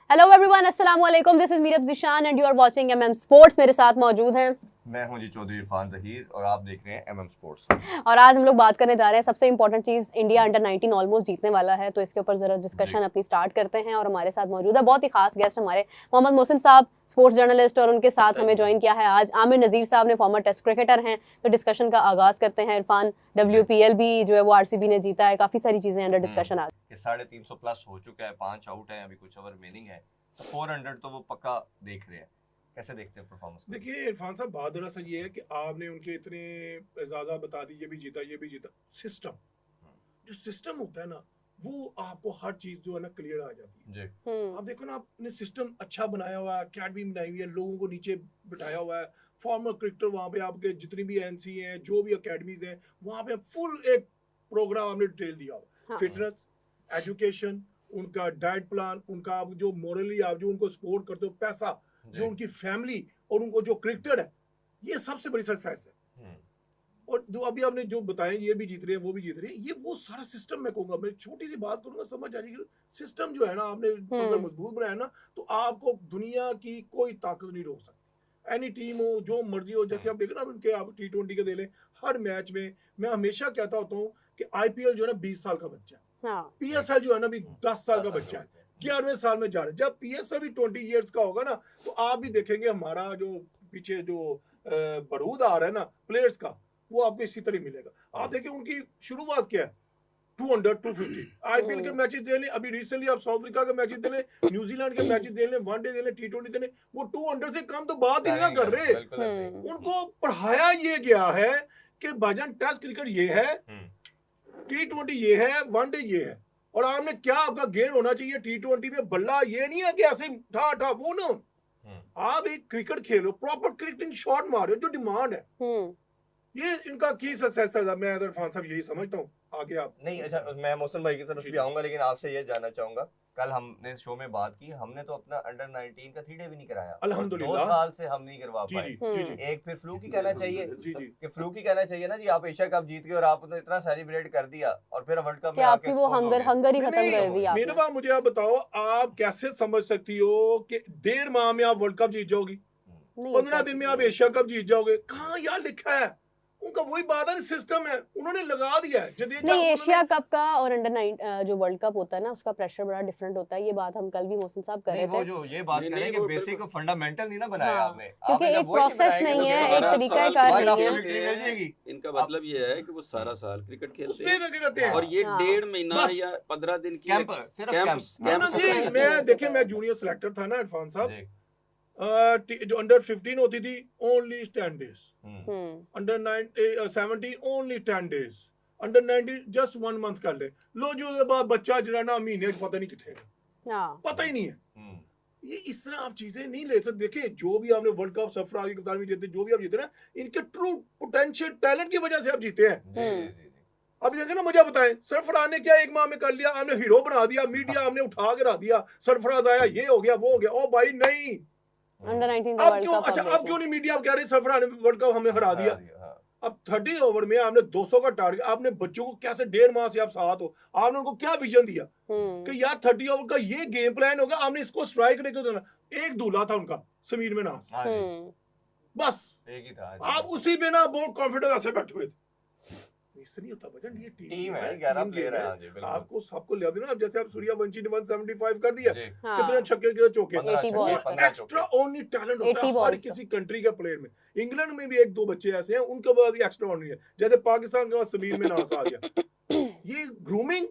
Hello everyone, अस्सलाम वालेकुम। This is Meerab Zeeshan and you are watching MM sports. मेरे साथ मौजूद हैं मैं हूं जी चौधरी इरफान ज़हीर और आप देख रहे हैं एमएम स्पोर्ट्स। और आज हम लोग बात करने जा रहे हैं सबसे इंपॉर्टेंट चीज़, इंडिया अंडर 19 ऑलमोस्ट जीतने वाला है, तो इसके ऊपर ज़रा डिस्कशन अपनी स्टार्ट करते हैं। और हमारे साथ मौजूद है बहुत ही खास गेस्ट हमारे मोहम्मद मोहसिन साहब, स्पोर्ट्स जर्नलिस्ट, और उनके साथ हमें ज्वाइन किया है आज आमिर नज़ीर साहब ने, फॉर्मर टेस्ट क्रिकेटर हैं। तो डिस्कशन का आगाज़ करते हैं। इरफान, WPL भी जो है वो RCB ने जीता है, काफ़ी सारी चीज़ें अंडर डिस्कशन आज। 350 प्लस हो चुका है, 5 आउट है, अभी कुछ ओवर रिमेनिंग है, तो 400 तो वो पक्का देख रहे हैं। कैसे देखते हैं परफॉर्मेंस? देखिए इरफान साहब, बात दरअसल ये है कि आपने उनके इतने एजाजा बता दी, ये भी जीता ये भी जीता। सिस्टम, जो सिस्टम होता है ना, वो आपको हर चीज जो है ना क्लियर आ जाती है जी। आप देखो ना, आपने सिस्टम अच्छा बनाया हुआ है, अकेडमी बनाई हुई है, लोगों को नीचे बिठाया हुआ है, फॉर्मर क्रिकेटर वहाँ पे आपके जितनी भी NC हैं, जो भी अकेडमीज हैं, वहाँ पे फुल एक प्रोग्राम आपने डिटेल दिया हुआ। फिटनेस, एजुकेशन, उनका डाइट प्लान, उनका आप जो मोरली आप जो उनको सपोर्ट करते हो, पैसा, जो उनकी फैमिली और उनको जो क्रिकेटर है, ये सबसे बड़ी सक्सेस है। और जो अभी आपने जो बताया, ये भी जीत रहे हैं वो भी जीत रहे हैं, ये वो सारा सिस्टम मैं कहूंगा। मैं छोटी सी बात करूंगा, समझ आ जाएगी। सिस्टम जो है ना, आपने अगर मजबूत बनाया ना, तो आपको दुनिया की कोई ताकत नहीं रोक सकती। एनी टीम हो, जो मर्जी हो, जैसे आप देखें ना उनके, आप T20 के दे लें, हर मैच में मैं हमेशा कहता होता हूँ कि IPL जो है ना 20 साल का बच्चा है, PSL जो है ना भी 10 साल का बच्चा है, 11वें साल में जा रहे हैं। जब PSL भी 20 ईयर्स का होगा ना, तो आप भी देखेंगे हमारा जो पीछे जो बरूद आ रहा है ना प्लेयर्स का, वो आपको इसी तरह मिलेगा। आप देखिए उनकी शुरुआत क्या है, 200, 250 IPL के मैचेस दे लें, अभी रिसेंटली आप साउथ अफ्रीका के मैचेस दे लें, न्यूजीलैंड के मैचेस दे लें, वनडे दे लें, T20 दे लें, वो 200 से कम तो बात ही नहीं कर रहे। उनको पढ़ाया ये गया है कि भाईजान टेस्ट क्रिकेट ये है, T20 ये है, वनडे ये है, और आपने क्या आपका गेम होना चाहिए T20 में। बल्ला ये नहीं है कि ऐसे ठा ठा, वो ना, आप एक क्रिकेट खेलो, प्रॉपर क्रिकेटिंग शॉट मारो, जो डिमांड है। ये इनका की सक्सेस है। मैं इरफान साहब यही समझता हूँ। आगे आप नहीं, अच्छा, मैं मोहसिन भाई की तरफ भी आऊंगा, लेकिन आपसे ये जानना चाहूंगा, कल हमने शो में बात की, हमने तो अपना अंडर 19 का 3 डे भी नहीं कराया, अल्हम्दुलिल्लाह 2 साल से हम नहीं करवा पाए। जी। एक फिर फ्लूक ही कहना चाहिए कि फ्लूक ही कहना चाहिए ना जी, आप एशिया कप जीत गए और आपने इतना सेलिब्रेट कर दिया और फिर वर्ल्ड कप में आपकी वो हंगर ही खत्म कर दी आपने। मेरे बात, मुझे आप बताओ, आप कैसे समझ सकती हो कि 1.5 माह में आप वर्ल्ड कप जीत जाओगी, 15 दिन में आप एशिया कप जीत जाओगे? कहाँ यार लिखा है? उनका वही बात है, सिस्टम है, उन्होंने लगा दिया है। नहीं, एशिया कप का और अंडर 9 जो वर्ल्ड कप होता है ना, उसका प्रेशर बड़ा डिफरेंट होता है। ये बात हम कल भी मोहसिन साहब कर रहे थे। वो जो ये बात कर रहे हैं कि बेसिक फंडामेंटल नहीं ना बनाया आपने, क्योंकि एक प्रोसेस नहीं है, एक तरीका कार नहीं है। इनका मतलब ये है कि वो सारा साल क्रिकेट खेलते हैं और ये 1.5 महीना या 15 दिन की कैंप। मैं देखिए, मैं जूनियर सिलेक्टर था ना इरफान साहब, जो अंडर 15 होती थी only 10 days, under 17 only 10 days, under 19 just 1 month कर ले लो। जो बाद बच्चा जरा ना महीने पता नहीं कितने, पता ही नहीं है। ये इस तरह आप चीजें नहीं ले सकते। देखिए, जो भी आपने वर्ल्ड कप सरफराज की कप्तानी में जीते, जो भी आप जीते ना, इनके ट्रू पोटेंशियल टैलेंट की वजह से आप जीते हैं। अब देखे ना, मुझे बताएं, सरफराज ने क्या 1 माह में कर लिया? आपने हीरो बना दिया, मीडिया हमने उठा के रख दिया, सरफराज आया, ये हो गया वो हो गया। ओ भाई नहीं, अंडर 19 अब क्यों? अच्छा, अब क्यों नहीं मीडिया कह रही सरफराज ने वर्ल्ड कप हमें हरा दिया? अब 30 ओवर में आपने 200 का टारगेट, आपने बच्चों को कैसे 1.5 माह से आप साथ हो, आपने उनको क्या विजन दिया कि यार 30 ओवर का ये गेम प्लान होगा, आपने इसको स्ट्राइक रेट देना। एक दूल्हा था उनका, समीर मिनास, बस एक ही था। आप उसी पे ना बहुत कॉन्फिडेंस से बैठे हुए थे। इससे नहीं होता बजन, ये टीम है, 11 प्लेयर है, आपको सबको ले देना। अब जैसे आप सूर्यवंशी ने 175 कर दिया, कितने छक्के कितने चौके, एक्स्ट्रा ओनली टैलेंट होता है हर किसी कंट्री के प्लेयर में। इंग्लैंड में भी 1-2 बच्चे ऐसे हैं, उनके बाद भी एक्स्ट्रा ओनली है। जैसे पाकिस्तान के बाद समीर में नास आ गया। ये ग्रूमिंग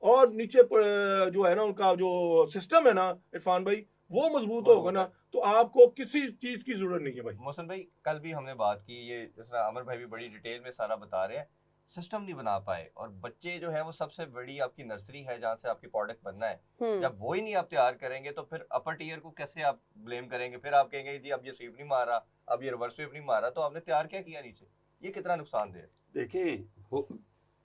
और नीचे जो है ना उनका जो सिस्टम है ना इरफान भाई, वो मजबूत होगा ना, तो आपको किसी चीज की जरूरत नहीं है भाई। मोहसिन भाई, कल भी हमने बात की, ये जैसा अमर भाई भी बड़ी डिटेल में सारा बता रहे हैं, सिस्टम नहीं बना पाए, और बच्चे जो है वो सबसे बड़ी आपकी नर्सरी है जहाँ से आपकी प्रोडक्ट बनना है। जब वो ही नहीं आप तैयार करेंगे तो फिर अपर टीयर को कैसे आप ब्लेम करेंगे? फिर आप कहेंगे जी अब ये स्वीप नहीं मारा, अब ये रिवर्स स्वीप नहीं मारा, तो आपने तैयार क्या किया नीचे? ये कितना नुकसानदेह है? देखें,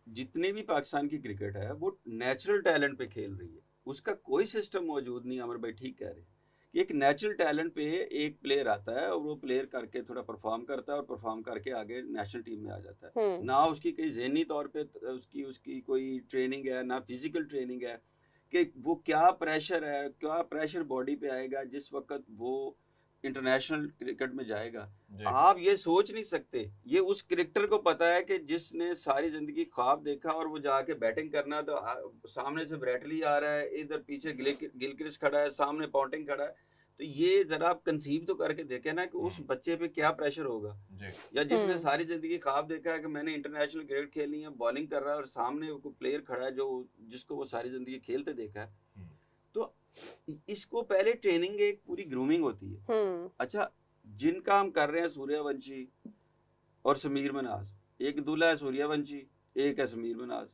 जितने भी पाकिस्तान की क्रिकेट है वो नेचुरल टैलेंट पे खेल रही है, उसका कोई सिस्टम मौजूद नहीं। अमर भाई ठीक कह रहे हैं कि एक नेचुरल टैलेंट पे एक प्लेयर आता है और वो प्लेयर करके थोड़ा परफॉर्म करता है और परफॉर्म करके आगे नेशनल टीम में आ जाता है। ना उसकी कहीं ज़हनी तौर पे उसकी कोई ट्रेनिंग है, ना फिजिकल ट्रेनिंग है। कि वो क्या प्रेशर है, क्या प्रेशर बॉडी पे आएगा जिस वक्त वो इंटरनेशनल क्रिकेट में जाएगा। आप ये सोच नहीं सकते। ये उस क्रिकेटर को पता है कि जिसने सारी जिंदगी ख्वाब देखा और वो जाके बैटिंग करना, तो सामने से ब्रेटली आ रहा है, इधर पीछे गिलक्रिस्ट खड़ा है, सामने पॉन्टिंग खड़ा है। तो ये जरा आप कंसीव तो करके देखें ना कि उस बच्चे पे क्या प्रेशर होगा। या जिसने सारी जिंदगी ख्वाब देखा है कि मैंने इंटरनेशनल क्रिकेट खेलनी है, बॉलिंग कर रहा है और सामने कोई प्लेयर खड़ा है जो जिसको वो सारी जिंदगी खेलते देखा है, तो इसको पहले ट्रेनिंग एक पूरी ग्रूमिंग होती है। अच्छा, जिनका हम कर रहे हैं सूर्यवंशी और समीर मनाज, एक दूल्हा है सूर्यवंशी, एक है समीर मनाज।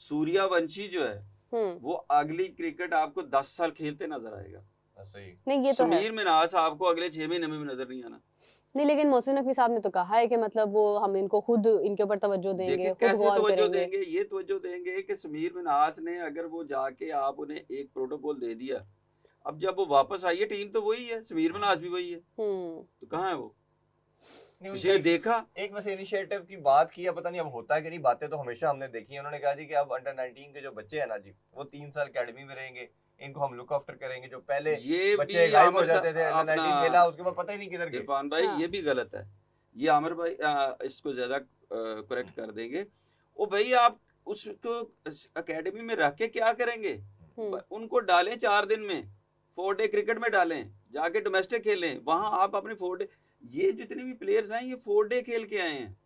सूर्यवंशी जो है वो अगली क्रिकेट आपको 10 साल खेलते नजर आएगा। नहीं, ये तो समीर मनाज आपको अगले 6 महीने में नजर नहीं आना। नहीं, लेकिन मोहसिन नकवी साहब ने तो कहा है कि मतलब वो हम इनको खुद इनके ऊपर तवज्जो देंगे, खुद कैसे गौर तवज्जो करेंगे। देंगे? ये तवज्जो देंगे कि समीर मनाज ने अगर वो जाके आप उन्हें एक प्रोटोकॉल दे दिया, अब जब वो वापस आई है टीम तो वही है, समीर मनाज भी वही है, तो कहाँ है वो? किसी ने देखा? एक बस इनिशिएटिव की बात की है, पता नहीं अब होता है कि नहीं। बातें तो हमेशा हमने देखी है। उन्होंने कहा जी कि अब अंडर 19 के जो बच्चे हैं ना जी, वो 3 साल अकेडमी में रहेंगे, इनको हम लुक आफ्टर करेंगे। जो पहले ये बच्चे गायब हो जाते थे, अंडर 19 खेला उसके बाद पता ही नहीं किधर गए। इरफान भाई ये भी गलत है। ये आमिर भाई इसको ज्यादा करेक्ट कर देंगे। ओ भाई, आप उसको एकेडमी में रख के क्या करेंगे? उनको डालें 4 दिन में, 4 डे क्रिकेट में डालें, जाके डोमेस्टिक खेलें वहां। आप अपने 4 डे, ये जितने भी प्लेयर्स हैं ये 4 डे खेल के आए हैं।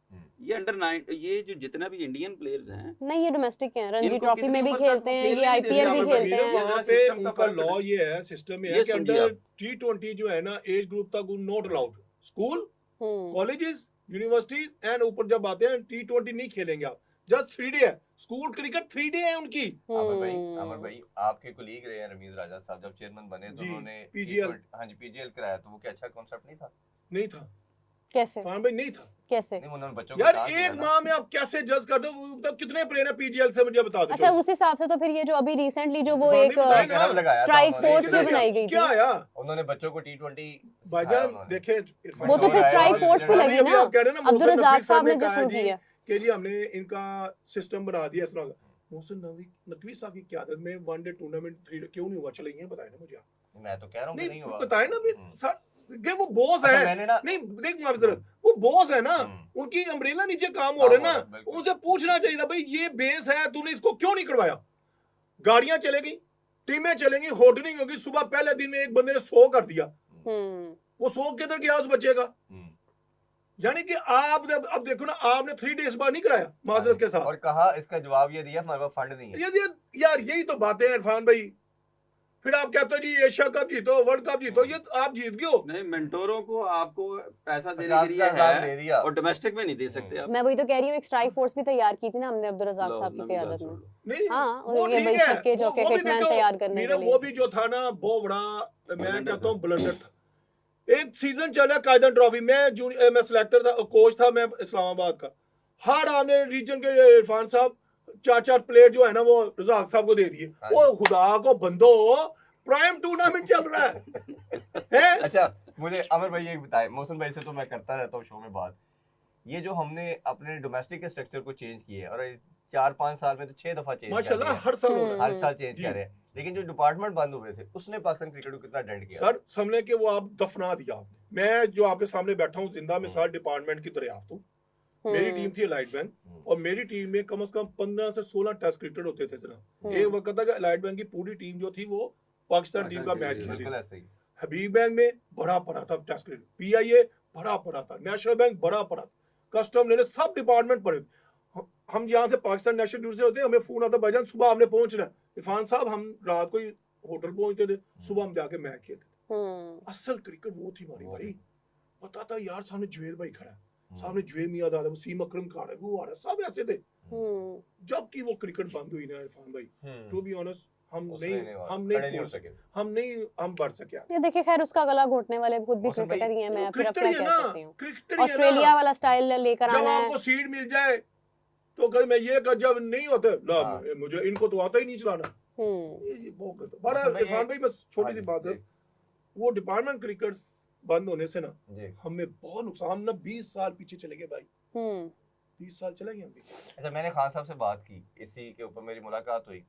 ये अंडर 9, ये जो जितना भी इंडियन प्लेयर्स हैं, नहीं ये डोमेस्टिक हैं, रणजी इनको ट्रॉफी में भी कितनी उम्र खेलते तक हैं, ये खेलने नहीं आईपीएल भी देते खेलते हैं। वहाँ पे उनका लॉ ये है, सिस्टम ये है कि समझिए अंडर आप। T20 जो है ना, एज ग्रुप तक not allowed. School, colleges, university and ऊपर जब आते हैं T20 नहीं खेलेंगे आप। जस्ट 3 डे है स्कूल क्रिकेट, 3 डे है उनकी। आमिर भाई आपके कोलीग रहे हैं रमीज राजा साहब, जब चेयरमैन बने तो उन्होंने पीजीएल, हाँ जी पीजीएल कराया, तो वो क्या अच्छा कॉन्सेप्ट नहीं था? नहीं था। कैसे फान भाई नहीं था। कैसे? नहीं, उन्होंने बच्चों यार को एक माह में आप कैसे जज कर दो? मतलब कितने प्लेयर है पीजीएल से, मुझे बता दो। अच्छा, उस हिसाब से तो फिर ये जो अभी रिसेंटली जो वो फान एक भाई बताया ना, स्ट्राइक फोर्स उन्होंने जो बनाई गई थी, क्या आया? उन्होंने बच्चों को T20 भाईजान देखे, वो तो फिर स्ट्राइक फोर्स भी लगी ना। अब्दुल रज़ाक साहब ने जो शुरू किया कि जी हमने इनका सिस्टम बना दिया इस तरह का। मोहसिन नकवी साहब की क़यादत में 1 डे टूर्नामेंट 3 डे क्यों नहीं हुआ? चले ये बताए ना मुझे। मैं तो कह रहा हूं कि नहीं हुआ। बताए ना भी कि वो बॉस है। मैंने ना नहीं देख माफिजरत, वो बॉस है ना, उनकी अम्ब्रेला नीचे काम हो रहे ना, उसे पूछना चाहिए था भाई ये बेस है, तूने इसको क्यों नहीं करवाया? गाड़ियां चलेगी, टीमें चलेंगी, होटलिंग होगी, सुबह पहले दिन में एक बंदे ने 100 कर दिया, वो 100 किधर गया उस बच्चे का? यानी कि आप अब देखो ना, आपने 3 डेज बाद नहीं कराया माजरत के साथ, और कहा इसका जवाब ये दिया हमारे पास फंड नहीं है। यार यही तो बातें हैं इरफान भाई। फिर आप कहते हो जी एशिया कप जीतो, वर्ल्ड कप जीतो, ये आप जीत गए हो। नहीं, मेंटोरों को आपको पैसा देने के लिए है और डोमेस्टिक में नहीं दे सकते आप। मैं वही तो कह रही हूँ, एक स्ट्राइक फोर्स भी तैयार की थी ना हमने अब्दुल रज़ाक साहब की क़यादत में। नहीं हाँ, वो ये ठीक भाई है, छक्के चौके हिटमैन तैयार करने के लिए वो भी जो था ना बहुत बड़ा, मैं कहता हूँ ब्लंडर था। एक सीजन चला कायदन ट्रॉफी में, मैं सिलेक्टर था, कोच था मैं इस्लामाबाद का। हर आपने रीजन के इरफान साहब 4 प्लेयर जो है ना वो रज़ाक साहब को दे दिए। वो खुदा को बंदो, प्राइम टूर्नामेंट चल रहा है। अच्छा, मुझे अमर भाई ये बताए, मोहसिन भाई से तो मैं करता रहता हूँ शो में बात, ये जो हमने अपने डोमेस्टिक के स्ट्रक्चर को चेंज किया है, और 4-5 साल में तो 6 दफा चेंज माशाल्लाह हर साल हर साल चेंज कर रहे हैं, लेकिन जो डिपार्टमेंट बंद हुए थे उसने पाकिस्तान क्रिकेट को कितना डेंट किया सर? समझने के वो आप दफना दिया आपने। मैं जो आपके सामने बैठा हूँ जिंदा मिसाल डिपार्टमेंट की दरियाफ्त हूँ। मेरी टीम थी एलाइट बैंक, और मेरी टीम में कम से कम 15 से 16 टेस्ट क्रिकेट होते थे जनाब। एक वक्त था कि एलाइट बैंक की पूरी टीम जो थी वो पाकिस्तान टीम का मैच खेल रही थी। हबीब बैंक में भरा पड़ा था टेस्ट क्रिकेट, PIA भरा पड़ा था, नेशनल बैंक भरा पड़ा था, कस्टम लेने सब डिपार्टमेंट पड़े। हम यहाँ से पाकिस्तान नेशनल ड्यूटी से होते हैं, हमें फोन आता भाईजान सुबह हमने पहुंचना है। इरफान साहब हम रात को ही होटल पहुंचते थे, सुबह हम जाके मैच खेलते थे। असल क्रिकेट वो थी हमारी भाई। पता था यार सामने जुवेद भाई खड़ा है, सामने जुवेद मियां दादा, वो सीम अकरम खड़ा है, वो आ रहा है, सब ऐसे थे। जबकि वो क्रिकेट बंद हुई ना इरफान भाई, टू बी ऑनेस्ट हम बढ़ सके। ये देखिए खैर उसका गला घोटने वाले खुद भी क्रिकेटर ही हैं। मैं फिर अपना कह सकती हूँ, ऑस्ट्रेलिया वाला स्टाइल लेकर आना है। जब आपको सीट मिल जाए तो कभी मैं ये कर, जब नहीं होते ना मुझे इनको तो आता ही नहीं चलाना। ये बहुत बड़ा इरफान भाई, मैं छोटी सी बात है, वो डिपार्टमेंट क्रिकेट बंद होने से ना हमें बहुत नुकसान, हम ना 20 साल पीछे चले गए भाई। 20 साल चले गए हम भी। अच्छा, मैंने खान साहब से बात की, इसी के ऊपर मेरी मुलाकात हुई,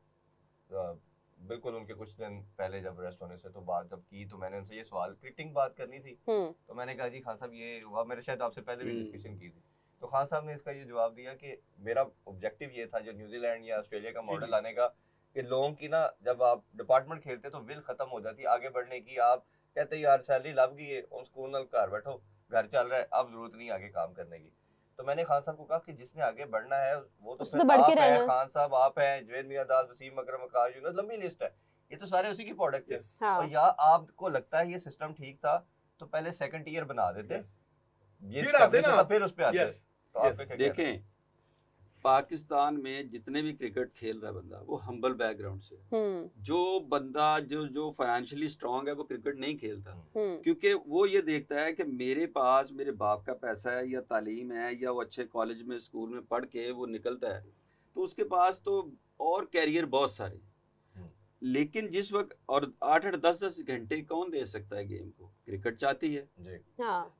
बिल्कुल उनके कुछ दिन पहले जब अरेस्ट होने से तो बात जब की तो मैंने उनसे ये सवाल क्रिकेटिंग बात करनी थी, तो मैंने कहा जी खान साहब ये हुआ, मेरे शायद आपसे पहले भी डिस्कशन की थी, तो खान साहब ने इसका ये जवाब दिया कि मेरा ऑब्जेक्टिव ये था जो न्यूजीलैंड या ऑस्ट्रेलिया का मॉडल लाने का, कि लोगों की ना जब आप डिपार्टमेंट खेलते तो विल खत्म हो जाती है आगे बढ़ने की, आप कहते यार सैलरी लग गई है उन स्कूल नाल घर बैठो, घर चल रहा है, अब जरूरत नहीं आगे काम करने की। तो मैंने खान साहब को कहा कि जिसने आगे बढ़ना है वो तो फिर आप हैं, खान साहब आप हैं, जुवैद मियादाद, वसीम अकरम, वकार यूनुस, लंबी लिस्ट है, ये तो सारे उसी की प्रोडक्ट है। और या आपको लगता है ये सिस्टम ठीक था तो पहले सेकंड ईयर बना देते, ये फिर उस पे आते। तो आप देखें पाकिस्तान में जितने भी क्रिकेट खेल रहा है बंदा वो हम्बल बैकग्राउंड से, जो बंदा जो फाइनेंशियली स्ट्रांग है वो क्रिकेट नहीं खेलता, क्योंकि वो ये देखता है कि मेरे पास मेरे बाप का पैसा है या तालीम है या वो अच्छे कॉलेज में स्कूल में पढ़ के वो निकलता है तो उसके पास तो और कैरियर बहुत सारे, लेकिन जिस वक्त और 8-8 10-10 घंटे कौन दे सकता है गेम को, क्रिकेट चाहती है जी।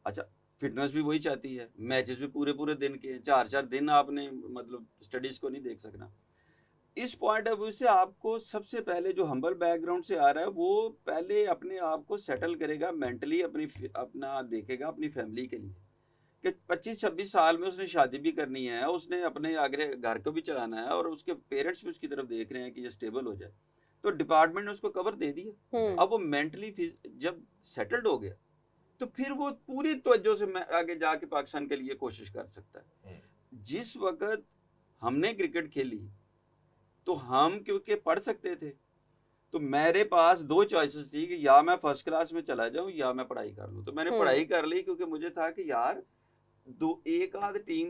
अच्छा फिटनेस भी वही चाहती है, मैचेस भी पूरे पूरे दिन के, 4-4 दिन आपने मतलब स्टडीज को नहीं देख सकना। इस पॉइंट ऑफ व्यू से आपको सबसे पहले जो हम्बल बैकग्राउंड से आ रहा है वो पहले अपने आप को सेटल करेगा मेंटली, अपना देखेगा अपनी फैमिली के लिए कि 25-26 साल में उसने शादी भी करनी है, उसने अपने आगे घर को भी चलाना है और उसके पेरेंट्स भी उसकी तरफ देख रहे हैं कि ये स्टेबल हो जाए, तो डिपार्टमेंट ने उसको कवर दे दिया। अब वो मेंटली जब सेटल्ड हो गया तो फिर वो पूरी तवज्जो से आगे जाके पाकिस्तान के लिए कोशिश कर सकता है। जिस वक्त हमने क्रिकेट खेली तो हम क्योंकि पढ़ सकते थे तो मेरे पास 2 चॉइसेस थी कि या मैं फर्स्ट क्लास में चला जाऊं या मैं पढ़ाई कर लूं, तो मैंने पढ़ाई कर ली क्योंकि मुझे था कि यार एक आध टीम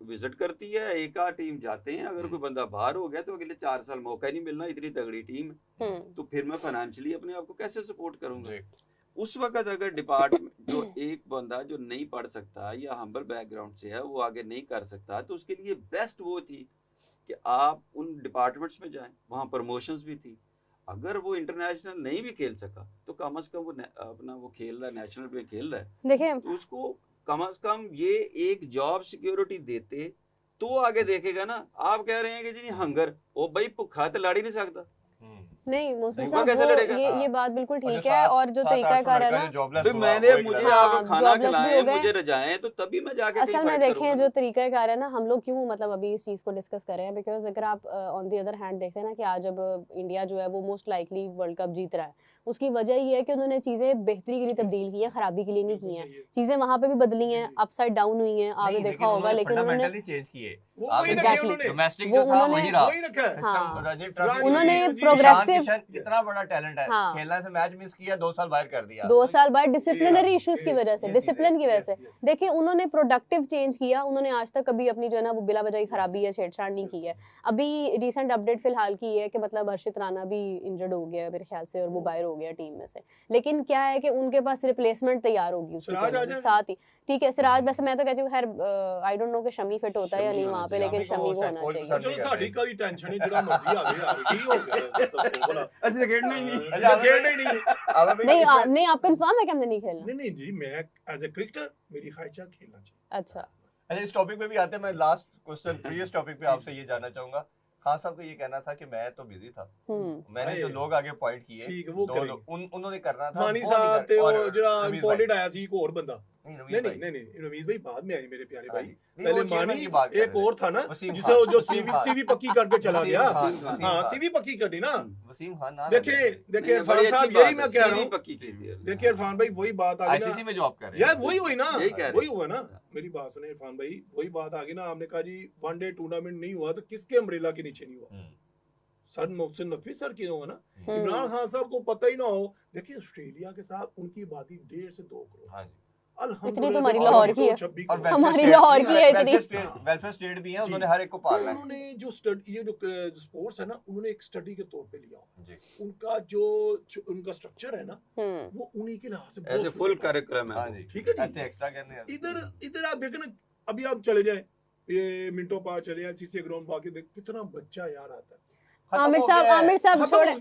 विजिट करती है, एक आध टीम जाते हैं, अगर कोई बंदा बाहर हो गया तो अगले 4 साल मौका ही नहीं मिलना, इतनी तगड़ी टीम तो फिर मैं फाइनेंशियली अपने आप को कैसे सपोर्ट करूंगा। उस वक्त अगर डिपार्टमेंट जो एक बंदा जो नहीं पढ़ सकता या हम्बल बैकग्राउंड से है वो आगे नहीं कर सकता, तो उसके लिए बेस्ट वो थी कि आप उन डिपार्टमेंट्स में जाएं, वहाँ प्रमोशंस भी थी। अगर वो इंटरनेशनल नहीं भी खेल सका तो कम से कम वो अपना वो खेल रहा है, नेशनल में खेल रहा है, देखिए तो उसको कम से कम ये एक जॉब सिक्योरिटी देते तो आगे देखेगा ना। आप कह रहे हैं कि जी हंगर, वो भाई भुखा तो लड़ ही नहीं सकता। नहीं मोहसिन साहब ये बात बिल्कुल ठीक है, और जो तरीकाकार है ना, मैंने मुझे आप खाना खिलाएं, मुझे रजाएं, तो तभी मैं जाके असल में देखें जो तरीकाकार है ना, हम लोग क्यों मतलब अभी इस चीज को डिस्कस कर रहे हैं, बिकॉज अगर आप ऑन द अदर हैंड देखते हैं ना कि आज अब इंडिया जो है वो मोस्ट लाइकली वर्ल्ड कप जीत रहा है, उसकी वजह ये है कि उन्होंने चीजें बेहतरी के लिए तब्दील की है, खराबी के लिए नहीं की हैं। चीजें वहाँ पे भी बदली हैं, अपसाइड डाउन हुई हैं, आपने देखा होगा, लेकिन उन्होंने चेंज किए, उन्होंने प्रोग्रेसिव, इतना बड़ा टैलेंट है, खेलना से मैच मिस किया, 2 साल बाहर कर दिया, 2 साल बाद डिसिप्लिनरी इश्यूज की वजह से, डिसिप्लिन की वजह से। देखिए उन्होंने प्रोडक्टिव चेंज किया, उन्होंने आज तक कभी अपनी जो है ना वो बिला वजह खराबी या छेड़छाड़ नहीं की है। अभी रिसेंट अपडेट फिलहाल की है कि मतलब हर्षित राणा भी इंजर्ड हो गया मेरे ख्याल से और वो बाहर हो गया टीम में से, लेकिन क्या है कि उनके पास रिप्लेसमेंट तैयार होगी उसके साथ ही। ठीक है सिराज, वैसे मैं तो कहती हूँ खैर आई डोंट नो कि शमी फिट होता है या नहीं वहाँ पे, लेकिन शमी को होना चाहिए। चलो साडी कादी टेंशन है, जेड़ा मर्जी आवे की हो गया, अच्छा खेलना ही नहीं, नहीं आप कंफर्म है कि हमने नहीं खेलना? नहीं जी, मैं एज ए क्रिकेटर मेरी ख्वाहिश है खेलना चाहिए। अच्छा इस टॉपिक पे भी आते हैं, मैं लास्ट क्वेश्चन प्रीवियस टॉपिक पे आपसे ये जानना चाहूंगा। खान साहब का ये कहना था कि मैं तो बिजी था, मैंने जो लोग आगे पॉइंट किए उन्होंने करना था, मानी साहब ते ਉਹ ਜਿਹੜਾ ਇੰਪੋਰਟਡ ਆਇਆ ਸੀ ਇੱਕ ਹੋਰ ਬੰਦਾ, नहीं रमीज भाई बाद में आए मेरे प्यारे भाई, पहले मानी एक और था ना जिसे जो सीवी पक्की करके चला गया, हाँ सीवी पक्की कर दी ना वसीम खान नाम। देखिए इरफान साहब यही मैं कह रहा हूँ, देखिए इरफान भाई वही बात आ गई आईसीसी में जॉब कर रहे हैं यार, वही हुई ना, वही हुआ ना, मेरी बात सुने इरफान भाई, वही बात आ गई ना, आपने कहा जी वनडे टूर्नामेंट नहीं हुआ तो किसके अम्ब्रेला के नीचे नहीं हुआ, सर मोहसिन नकवी सर की होगा ना, इमरान खान साहब को पता ही ना हो। देखिए ऑस्ट्रेलिया के साथ उनकी आबादी 1.5 से 2 करोड़, इतनी तो हमारी लाहौर की है, हमारी लाहौर की है इतनी, वेलफेयर स्टेट भी है, उन्होंने हर एक को पालना है। उन्होंने जो स्टडी ये जो स्पोर्ट्स है ना, उन्होंने एक स्टडी के तौर पे लिया, उनका जो उनका स्ट्रक्चर है ना वो उन्हीं के लिहाज से ऐसे फुल कार्यक्रम है, ठीक है जी। एक्स्ट्रा कहने इधर आप देखें ना, अभी आप चले जाए ये मिंटो पार्क चले जाए, सीसी ग्राउंड पार्क देख कितना बच्चा यार आता है। आमिर साहब छोड़े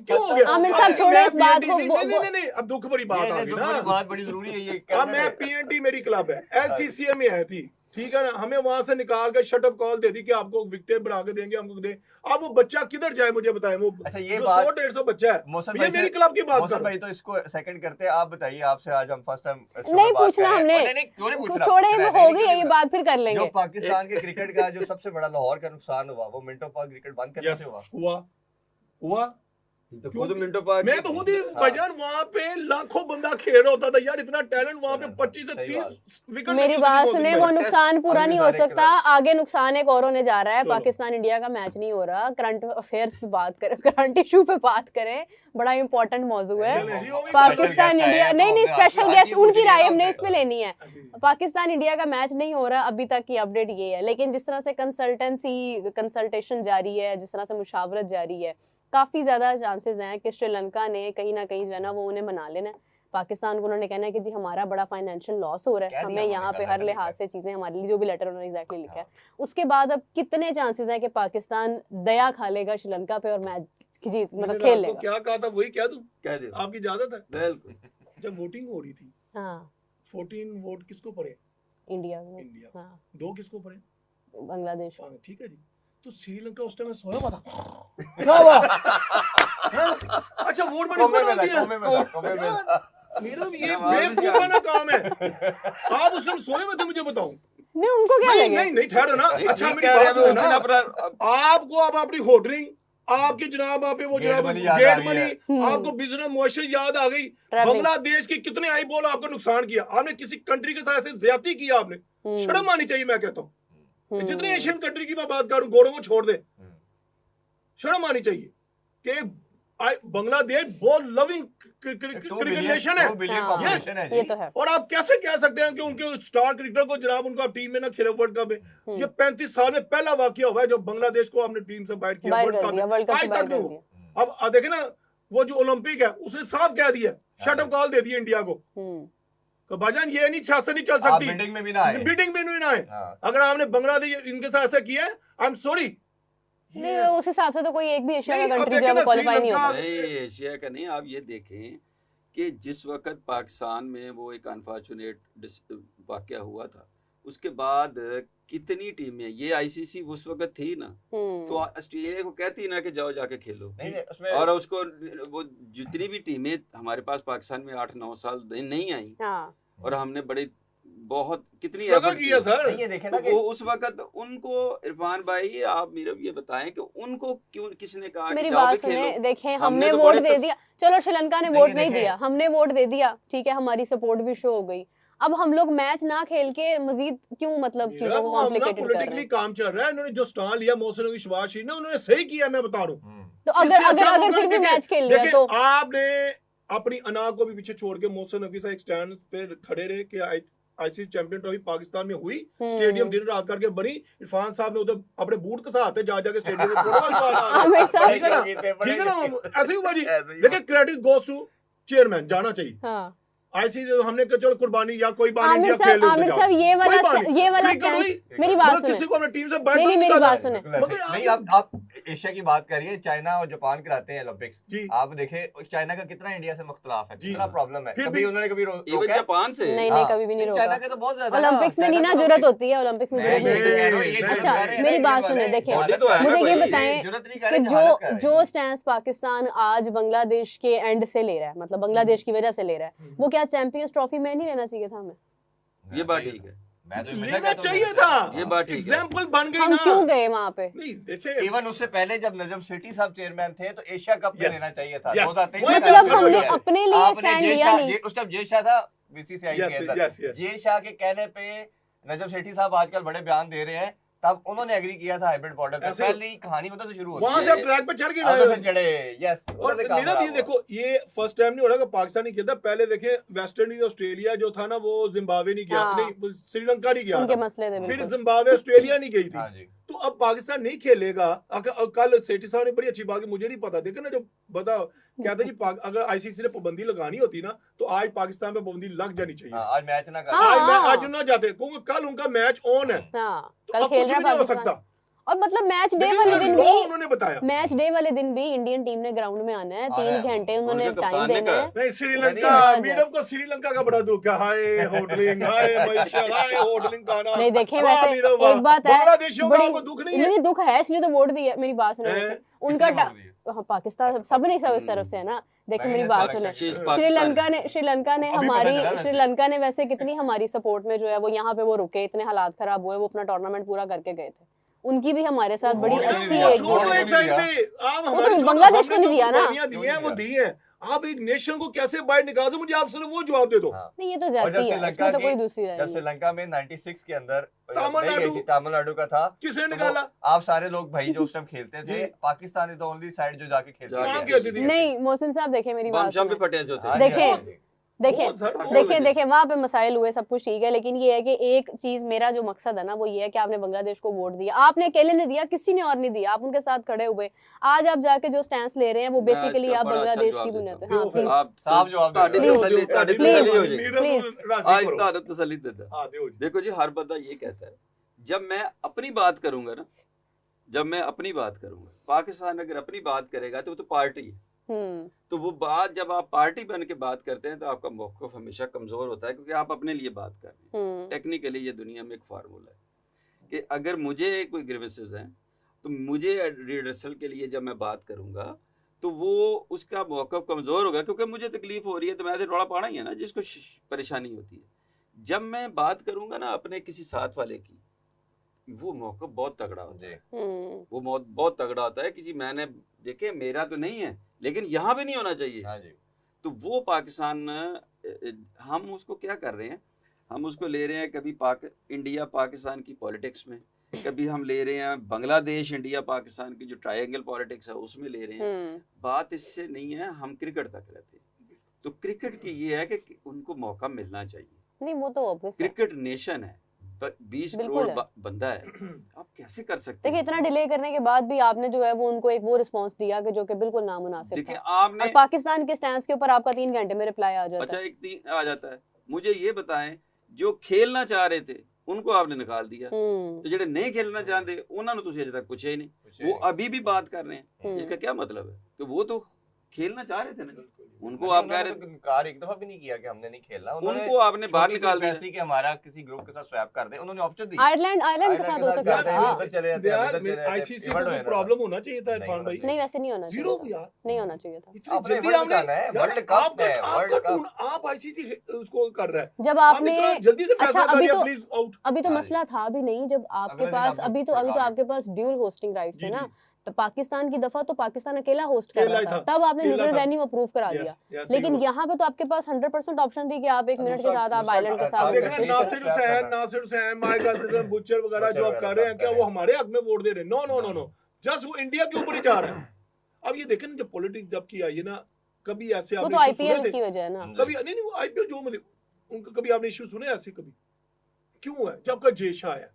इस बात को, नहीं अब दुख बड़ी बात आ गई ना, बात बड़ी जरूरी है ये। अब मैं पीएनटी मेरी क्लब है, एलसीसीए में आई थी, ठीक है ना, हमें वहां से निकाल के शट अप कॉल दे दी कि आपको विकेट बना के देंगे, हमको दें। अब वो बच्चा किधर जाए मुझे बताएं, वो अच्छा ये जो बात 100-150 बच्चा है, मौसम ये मेरी क्लब की बात कर भाई तो इसको सेकंड करते हैं। आप बताइए, आपसे आज हम फर्स्ट टाइम नहीं पूछना हमने, नहीं क्यों नहीं पूछना, छोड़े हो गई ये बात, फिर कर लेंगे। जो पाकिस्तान के क्रिकेट का जो सबसे बड़ा लाहौर का नुकसान हुआ वो मिंटो पार्क क्रिकेट बंद करने से हुआ। तो खुद मिंटो पार्क मैं तो खुद ही भाईजान वहां पे लाखों बंदा खेल रहा होता था यार, इतना टैलेंट वहां पे 25 से 30 विकेट। मेरी बात सुने, वो नुकसान पूरा नहीं हो सकता, आगे नुकसान एक और होने जा रहा है। पाकिस्तान इंडिया का मैच नहीं हो रहा, करंट अफेयर्स पे बात करें, करंट इशू पे बात करें, बड़ा इंपॉर्टेंट मौजू है। पाकिस्तान इंडिया नहीं स्पेशल गेस्ट, उनकी राय हमने इस पे लेनी है। पाकिस्तान इंडिया का मैच नहीं हो रहा, अभी तक की अपडेट ये है। लेकिन जिस तरह से कंसल्टेशन जारी है, जिस तरह से मुशावरत जारी है, काफ़ी ज़्यादा चांसेस हैं कि श्रीलंका ने कहीं ना कहीं जो है ना वो उन्हें मना लेना है। पाकिस्तान को उन्होंने कहना है कि जी हमारा बड़ा फाइनेंशियल लॉस हो रहा है, हमें यहाँ पे हर लिहाज से चीज़ें, हमारे लिए जो भी लेटर उन्होंने एग्जैक्टली लिखा है। उसके बाद अब कितने चांसेस हैं कि पाकिस्तान दया खा लेगा श्रीलंका पे और मैच की जीत मतलब खेल लेगा। क्या कहा था वही कह दूं, कह दे, आपकी इजाजत है। बिल्कुल। जब वोटिंग हो रही थी, हाँ 14 वोट किसको पड़े? इंडिया, हाँ 2 किसको पड़े? बांग्लादेश। ठीक है जी, तो श्रीलंका उस टाइम में सोया हुआ था। क्या हुआ? अच्छा वोट बना दिया। मेरा ये बेवकूफाना काम है। आप उस टाइम सोए हुए थे, मुझे बताओ। नहीं उनको क्या लगे? नहीं ठहरो ना। अच्छा मेरी बात सुनो ना, आपको अब अपनी होर्डिंग, आपके जनाब आप वो जनाब गेट मनी, आपको बिजनेस मुआशर याद आ गई। बांग्लादेश की कितने आई बॉल आपको नुकसान किया, आपने किसी कंट्री के साथ ऐसे ज्यादती किया, आपने शर्म आनी चाहिए। मैं कहता हूँ जितने एशियन कंट्री की मैं बात करूं, गोरों को छोड़ दे, शर्म आनी चाहिए कि बांग्लादेश बहुत लविंग क्रिकेट नेशन है। यस ये तो है। और आप कैसे कह सकते हैं कि उनके स्टार क्रिकेटर को जनाब उनका टीम में ना खेले वर्ल्ड कप में? ये 35 साल में पहला वाकया हुआ है जो बांग्लादेश को हमने टीम से बाहर किया वर्ल्ड कप में, आज तक नहीं हुआ। अब देखे ना, वो जो ओलंपिक है उसने साफ कह दिया, शट अप कॉल दे दिया इंडिया को। तो भाईजान ये नहीं सियासत नहीं चल सकती, बिल्डिंग में भी ना आए, बिल्डिंग में भी ना आए। अगर आपने बांग्लादेश इनके साथ ऐसा किया है, आई एम सॉरी। नहीं उस हिसाब से तो कोई एक भी एशिया का कंट्री जो है वो क्वालीफाई नहीं होता। नहीं एशिया का नहीं, आप ये देखें कि जिस वक्त पाकिस्तान में वो एक अनफॉर्चुनेट वाकया हुआ था, उसके बाद कितनी टीमें, ये आईसीसी उस वक्त थी ना, तो ऑस्ट्रेलिया को कहती ना कि जाओ जाके खेलो, और उसको वो जितनी भी टीमें हमारे पास पाकिस्तान में 8-9 साल नहीं आई, और हमने बड़े बहुत कितनी एफर्ट किया सर। ये देखे ना तो वो उस वक्त उनको, इरफान भाई आप मेरा ये बताएं कि उनको क्यों किसने कहा मेरी बात सुने, देखें हमने वोट दे दिया, चलो श्रीलंका ने वोट नहीं दिया, हमने वोट दे दिया, ठीक है, हमारी सपोर्ट भी शो हो गई। अब हम लोग मैच ना खेल के मजीद क्यों मतलब चीजों को कॉम्प्लिकेटेड कर रहे हैं? काम चल रहा है, इन्होंने जो स्टांड लिया मोहसिन नबी शहबाज शरीफ ने, उन्होंने सही किया, मैं बता रहा हूं। तो अगर फिर भी मैच खेल लिया तो आपने अपनी अना को भी पीछे छोड़ के मोहसिन नबी से एक स्टैंड पे खड़े रहे कि आईसीसी चैंपियन ट्रॉफी पाकिस्तान में हुई, स्टेडियम दिन रात करके बनी, इरफान साहब ने उधर अपने बूट के साथ जाके स्टेडियम में ठीक है ना, ऐसे ही हुआ जी। देखिए क्रेडिट गोस टू चेयरमैन, जाना चाहिए। आईसीसी हमने कहा चलो कुर्बानी या कोई बात नहीं, आमिर साहब ये वाला मेरी बात सुने, किसी को अपनी टीम से नहीं मेरी बात सुने, नहीं आप एशिया की बात करिए, चाइना और जापान कराते हैं ओलंपिक्स, आप देखें चाइना का कितना इंडिया से मुख्तलाफ है, कितना प्रॉब्लम है, कभी उन्होंने कभी रोका जापान से? नहीं कभी भी नहीं रोका। चाइना के तो बहुत ज्यादा, ओलंपिक्स में नहीं ना जरूरत होती है, ओलंपिक्स में जरूरत नहीं होती है। अच्छा मेरी बात सुने, देखिए मुझे ये बताएं कि जो स्टैंड पाकिस्तान आज बांग्लादेश के एंड से ले रहा है, मतलब बांग्लादेश की वजह से ले रहा है, वो क्या चैंपियंस ट्रॉफी में नहीं लेना चाहिए था हमें? ये बात ठीक है, मैं तो लेना चाहिए था, ये बात ठीक है। एग्जांपल बन गई ना, हम क्यों गए वहां पे? नहीं देखे, इवन उससे पहले जब नजम सेठी साहब चेयरमैन थे तो एशिया कप में लेना चाहिए था, 2023 मतलब हमने अपने लिए स्टैंड लिया नहीं। उस टाइम जय शाह था बीसीसीआई के अंदर, जय शाह के कहने पे नजम सेठी साहब आजकल बड़े बयान दे रहे हैं, तब उन्होंने एग्री किया था हाइब्रिड बॉर्डर पे, पहली कहानी उधर से शुरू होती है, वहां से ट्रैक पे चढ़ के चढ़े। यस, और मेरा भी देखो ये फर्स्ट टाइम नहीं हो रहा कि पाकिस्तान नहीं खेलता, पहले देखे वेस्ट इंडीज ऑस्ट्रेलिया जो था ना, वो जिम्बाब्वे नहीं गया, नहीं श्रीलंका नहीं गया, उनके मसले थे, फिर जिम्बाब्वे ऑस्ट्रेलिया नहीं गई थी। तो अब पाकिस्तान नहीं खेलेगा। कल सेठी साहब ने बड़ी अच्छी बात, मुझे नहीं पता, देखे ना जो बताओ कहते जी अगर आईसीसी ने पाबंदी लगानी होती ना तो आज पाकिस्तान पे पाबंदी लग जानी चाहिए, आज मैच ना आज ना जाते, क्योंकि कल उनका मैच ऑन है, कल खेल रहा नहीं हो सकता। और मतलब मैच डे लेकिन वाले ये दिन law भी उन्होंने बताया। मैच डे वाले दिन भी इंडियन टीम ने ग्राउंड में आना है, 3 घंटे उन्होंने उनके टाइम कप्तान ने देना कहा। है। नहीं, श्रीलंका नहीं, मीडियम को श्रीलंका का बड़ा दुख है। हाय होटलिंग, हाय मईशत, हाय होटलिंग का ना। नहीं देखें वाह वैसे मीडियम, वाह। एक बात है, बांग्लादेशियों का बड़ी आपको दुख नहीं है? नहीं दुख है, इसलिए तो वोट दिया। मेरी बात सुनो, हैं? वैसे उनका किसने वोट दिया? हाँ, पाकिस्तान सब नहीं सब इस तरफ से है ना। देखिए मैं मेरी भी बात ऐसा सुने, लगता है। श्रीलंका ने अभी पता चला वैसे। श्रीलंका ने वैसे कितनी हमारी सपोर्ट में जो है वो यहाँ पे वो रुके, इतने हालात खराब हुए, वो अपना टूर्नामेंट पूरा करके गए थे। उनकी भी हमारे साथ बड़ी वो अच्छी दिया, एक छोड़ दो वो एक साइड पे, आप वो हमारे तो छोड़- बांग्लादेश को हमने नहीं जो दिया ना। कुर्बानियां दी हैं वो दी हैं। आप एक नेशन को कैसे बाहर निकाल दो, मुझे आप सिर्फ वो जवाब दे दो। हाँ। नहीं ये तो और जाती जब है, श्रीलंका इसमें तो की- कोई दूसरी राय जब नहीं। श्रीलंका में 96 के अंदर तमिलनाडु- तमिलनाडु का था, किसने तो निकाला? आप सारे लोग भाई जो उस टाइम खेलते थे, जी। Pakistan is the only side जो जाके खेलते कहाँ थे। खेलती थी? नहीं मोहसिन साहब देखे मेरी बम बात शम भी सुने, फटे से होते हाँ हैं। जी, देखिए, हाँ जी। देखिए बहुत सर, बहुत देखिए वजह देखिए वहां पे मसाइल हुए, सब कुछ ठीक है, लेकिन ये है कि एक चीज मेरा जो मकसद है ना वो ये है कि आपने बांग्लादेश को वोट दिया, आपने अकेले ने दिया, किसी ने और नहीं दिया, आप उनके साथ खड़े हुए। आज आप जाके जो स्टैंड ले रहे हैं वो मैं बेसिकली इसका आप बड़ा अच्छा बांग्लादेश जवाब की देता बुनियाद पे। हूँ। हाँ प्लीज आप साफ जवाब दे Please. तसल्ली Please. हो जाए। Please. आज तारा तसल्ली देता। हाँ, दे हो जी। देखो जी, हर बंदा ये कहता है, जब मैं अपनी बात करूंगा ना, जब मैं अपनी बात करूंगा, पाकिस्तान अगर अपनी बात करेगा तो वो तो पार्टी है, तो वो बात जब आप पार्टी बन के बात करते हैं तो आपका मौक़िफ़ हमेशा कमजोर होता है, क्योंकि आप अपने लिए बात कर रहे हैं। टेक्निकली ये दुनिया में एक फार्मूला है कि अगर मुझे कोई ग्रीवेंसेस हैं तो मुझे रिडर्सल के लिए जब मैं बात करूंगा तो वो उसका मौक़िफ़ कमजोर होगा, क्योंकि मुझे तकलीफ हो रही है तो मैं रौला पाना ही है ना, जिसको परेशानी होती है। जब मैं बात करूंगा ना अपने किसी साथ वाले की, वो मौक़िफ़ बहुत तगड़ा होता है, वो बहुत तगड़ा होता है कि जी मैंने देखे, मेरा तो नहीं है लेकिन यहाँ भी नहीं होना चाहिए। हाँ जी। तो वो पाकिस्तान, हम उसको क्या कर रहे हैं, हम उसको ले रहे हैं कभी इंडिया पाकिस्तान की पॉलिटिक्स में, कभी हम ले रहे हैं बांग्लादेश इंडिया पाकिस्तान की जो ट्रायंगल पॉलिटिक्स है उसमें ले रहे हैं। बात इससे नहीं है, हम क्रिकेट तक रहते हैं। तो क्रिकेट की ये है कि उनको मौका मिलना चाहिए। नहीं वो तो ऑब्वियस है। क्रिकेट नेशन है, 20 बिल्कुल करोड़ है। बंदा है, आप कैसे कर सकते देखिए हैं? इतना डिले करने के बाद भी आपने जो है वो उनको एक वो रिस्पांस दिया कि जो कि बिल्कुल नामुनासिब देखिए था। आपने, और पाकिस्तान के स्टैंड के ऊपर आपका 3 घंटे में रिप्लाई आ जाता अच्छा है। एक दिन आ जाता है, मुझे ये बताएं, जो खेलना चाह रहे थे उनको आपने निकाल दिया, तो ਜਿਹੜੇ नहीं खेलना चाहते उन्होंने तुझे अजे तक पूछा ही नहीं, वो अभी भी बात कर रहे हैं। इसका क्या मतलब है कि वो तो खेलना चाह रहे थे ना, उनको आप कह रहे थे, इनकार एक दफा भी नहीं किया कि हमने नहीं खेलना, उनको आपने बाहर निकाल दिया। कि हमारा किसी ग्रुप के साथ स्वैप कर दे, उन्होंने ऑप्शन दिया। आयरलैंड के साथ हो सकता जाते था। हैं, उधर चले जाते हैं, उधर चले जाते हैं, आईसीसी event हो को जाना था। प्रॉब्लम होना चाहिए था इरफान भाई। नहीं वैसे नहीं होना चाहिए जीरो था। यार, नहीं होना चाहिए था। इतनी अपने जल्दी event हमने जाना है, यार, वर्ल्ड कप आपका- है, वर्ल्ड आपका कप। टूर्न- आप आईसीसी उसको कर रहा है, जब आप आपने इतना जल्दी से फैसला अच्छा, कर अभी दिया, तो- प्लीज आउट। अभी तो हाँ जी। मसला था भी नहीं, जब आपके अगले दिन पास आपने अभी तो निकाल आपके पास ड्यूल होस्टिंग राइट्स थे जी, ना, जी। तो पाकिस्तान की दफा तो पाकिस्तान अकेला होस्ट कर अकेला रहा ही था, था, तब आपने अकेला न्यूट्रल था। वेन्यू अप्रूव करा दिया। Yes, yes, लेकिन सही यहाँ पे तो आपके पास 100% ऑप्शन थी कि आप 1 मिनट के दूसरा- साथ आप दूसरा- आइलैंड के अब साथ अब देखना दूसरा- नासिर दूसरा- हुसैन, नासिर हुसैन, माइकल बुचर वगैरह जो आप कर रहे हैं, क्या वो हमारे हक में वोट दे रहे हैं? No no no no, just वो इंडिया के ऊपर ही जा रहा है। अब ये देखें जब पॉलिटिक्स जब की आई है ना, कभी ऐसे वो आपने तो issue सुने आईपीएल थे? की वजह है ना। कभी नहीं वो आईपीएल जो मतलब उनका कभी आपने इशू सुने ऐसे कभी? क्यों है? जब का जेशा आया,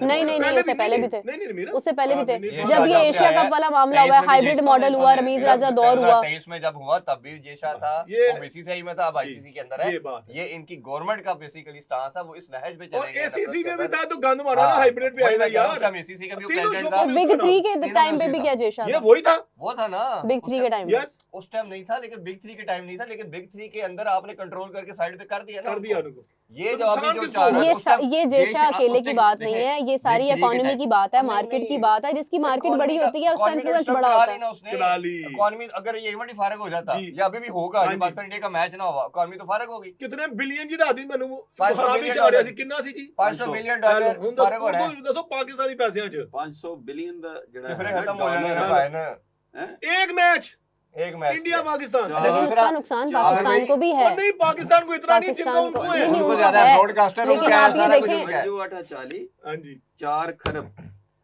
नहीं, उससे पहले भी थे। नहीं मेरा उससे पहले भी थे। नहीं, जब ये एशिया कप वाला मामला हुआ, हाइब्रिड मॉडल हुआ, रमीज राजा दौर हुआ, 2023 में जब हुआ तब भी जेशा था, ये- वो बीसीसीआई में था, अब आईसीसी के अंदर है। ये बात है। ये इनकी गवर्नमेंट का बेसिकली स्टांस है, वो इस नहज पे और चले गए। एसीसी में भी था तो गंद मारा ना, हाइब्रिड पे आया ना यार। एसीसी का भी तीनों प्रेसिडेंट शो था, में बिग उसका 3 नाम- के टाइम पे भी क्या जेशा ये था, वही था। वो था ना बिग 3 के टाइम। यस, उस टाइम नहीं था, लेकिन बिग 3 के टाइम नहीं था, लेकिन बिग 3 के अंदर आपने कंट्रोल करके साइड पे कर दिया ना कर दिया उनको। उनको। ये तो जो अभी नुकसान जो किसको चाह रहा हुआ? है, उस टाइम ये जेशा अकेले की बात नहीं है, ये सारी Big 3 के इकोनॉमी टाइम- की बात है, नहीं, मार्केट की नहीं। बात है, जिसकी मार्केट बड़ी होती है उसका इन्फ्लुएंस बड़ा होता है। चला ली। इकोनॉमी अगर ये इवेंट ही फारग हो जाता, जी। या अभी भी होगा, हाँ ये जी। पाकिस्तान इंडिया का मैच ना हुआ, इकोनॉमी तो फारग होगी। कितने बिलियन ਜਿਹੜਾ ਆਦਮੀ ਮੈਨੂੰ 500 ਵਹਾਂ ਵੀ ਬਿਲੀਅਨ ਜਾ ਰਿਹਾ ਸੀ, ਡਾਲਰ। ਕਿੰਨਾ ਸੀ ਜੀ? 500 ਮਿਲੀਅਨ ਡਾਲਰ ਹੁਣ फारग हो रहा है, ਦੱਸੋ ਪਾਕਿस्ताਨੀ ਪੈਸਿਆਂ 'ਚ 500 बिलियन ਦਾ ਜਿਹੜਾ सिफरे ਹੈ खत्म हो जाने डॉलर का है ना, है, एक मैच एक मैच इंडिया पाकिस्तान। चार- लेकिन दूसरा- उसका नुकसान चार- पाकिस्तान को भी है। और नहीं पाकिस्तान को इतना नहीं जितना पाकिस्तान को- उनको नहीं, है। नहीं, उनको वो ज्यादा है। ब्रॉडकास्टर लेकिन उनका आप ये सारा कुछ देखें- उनका है। जो 840 हाँ जी, 4 खरब।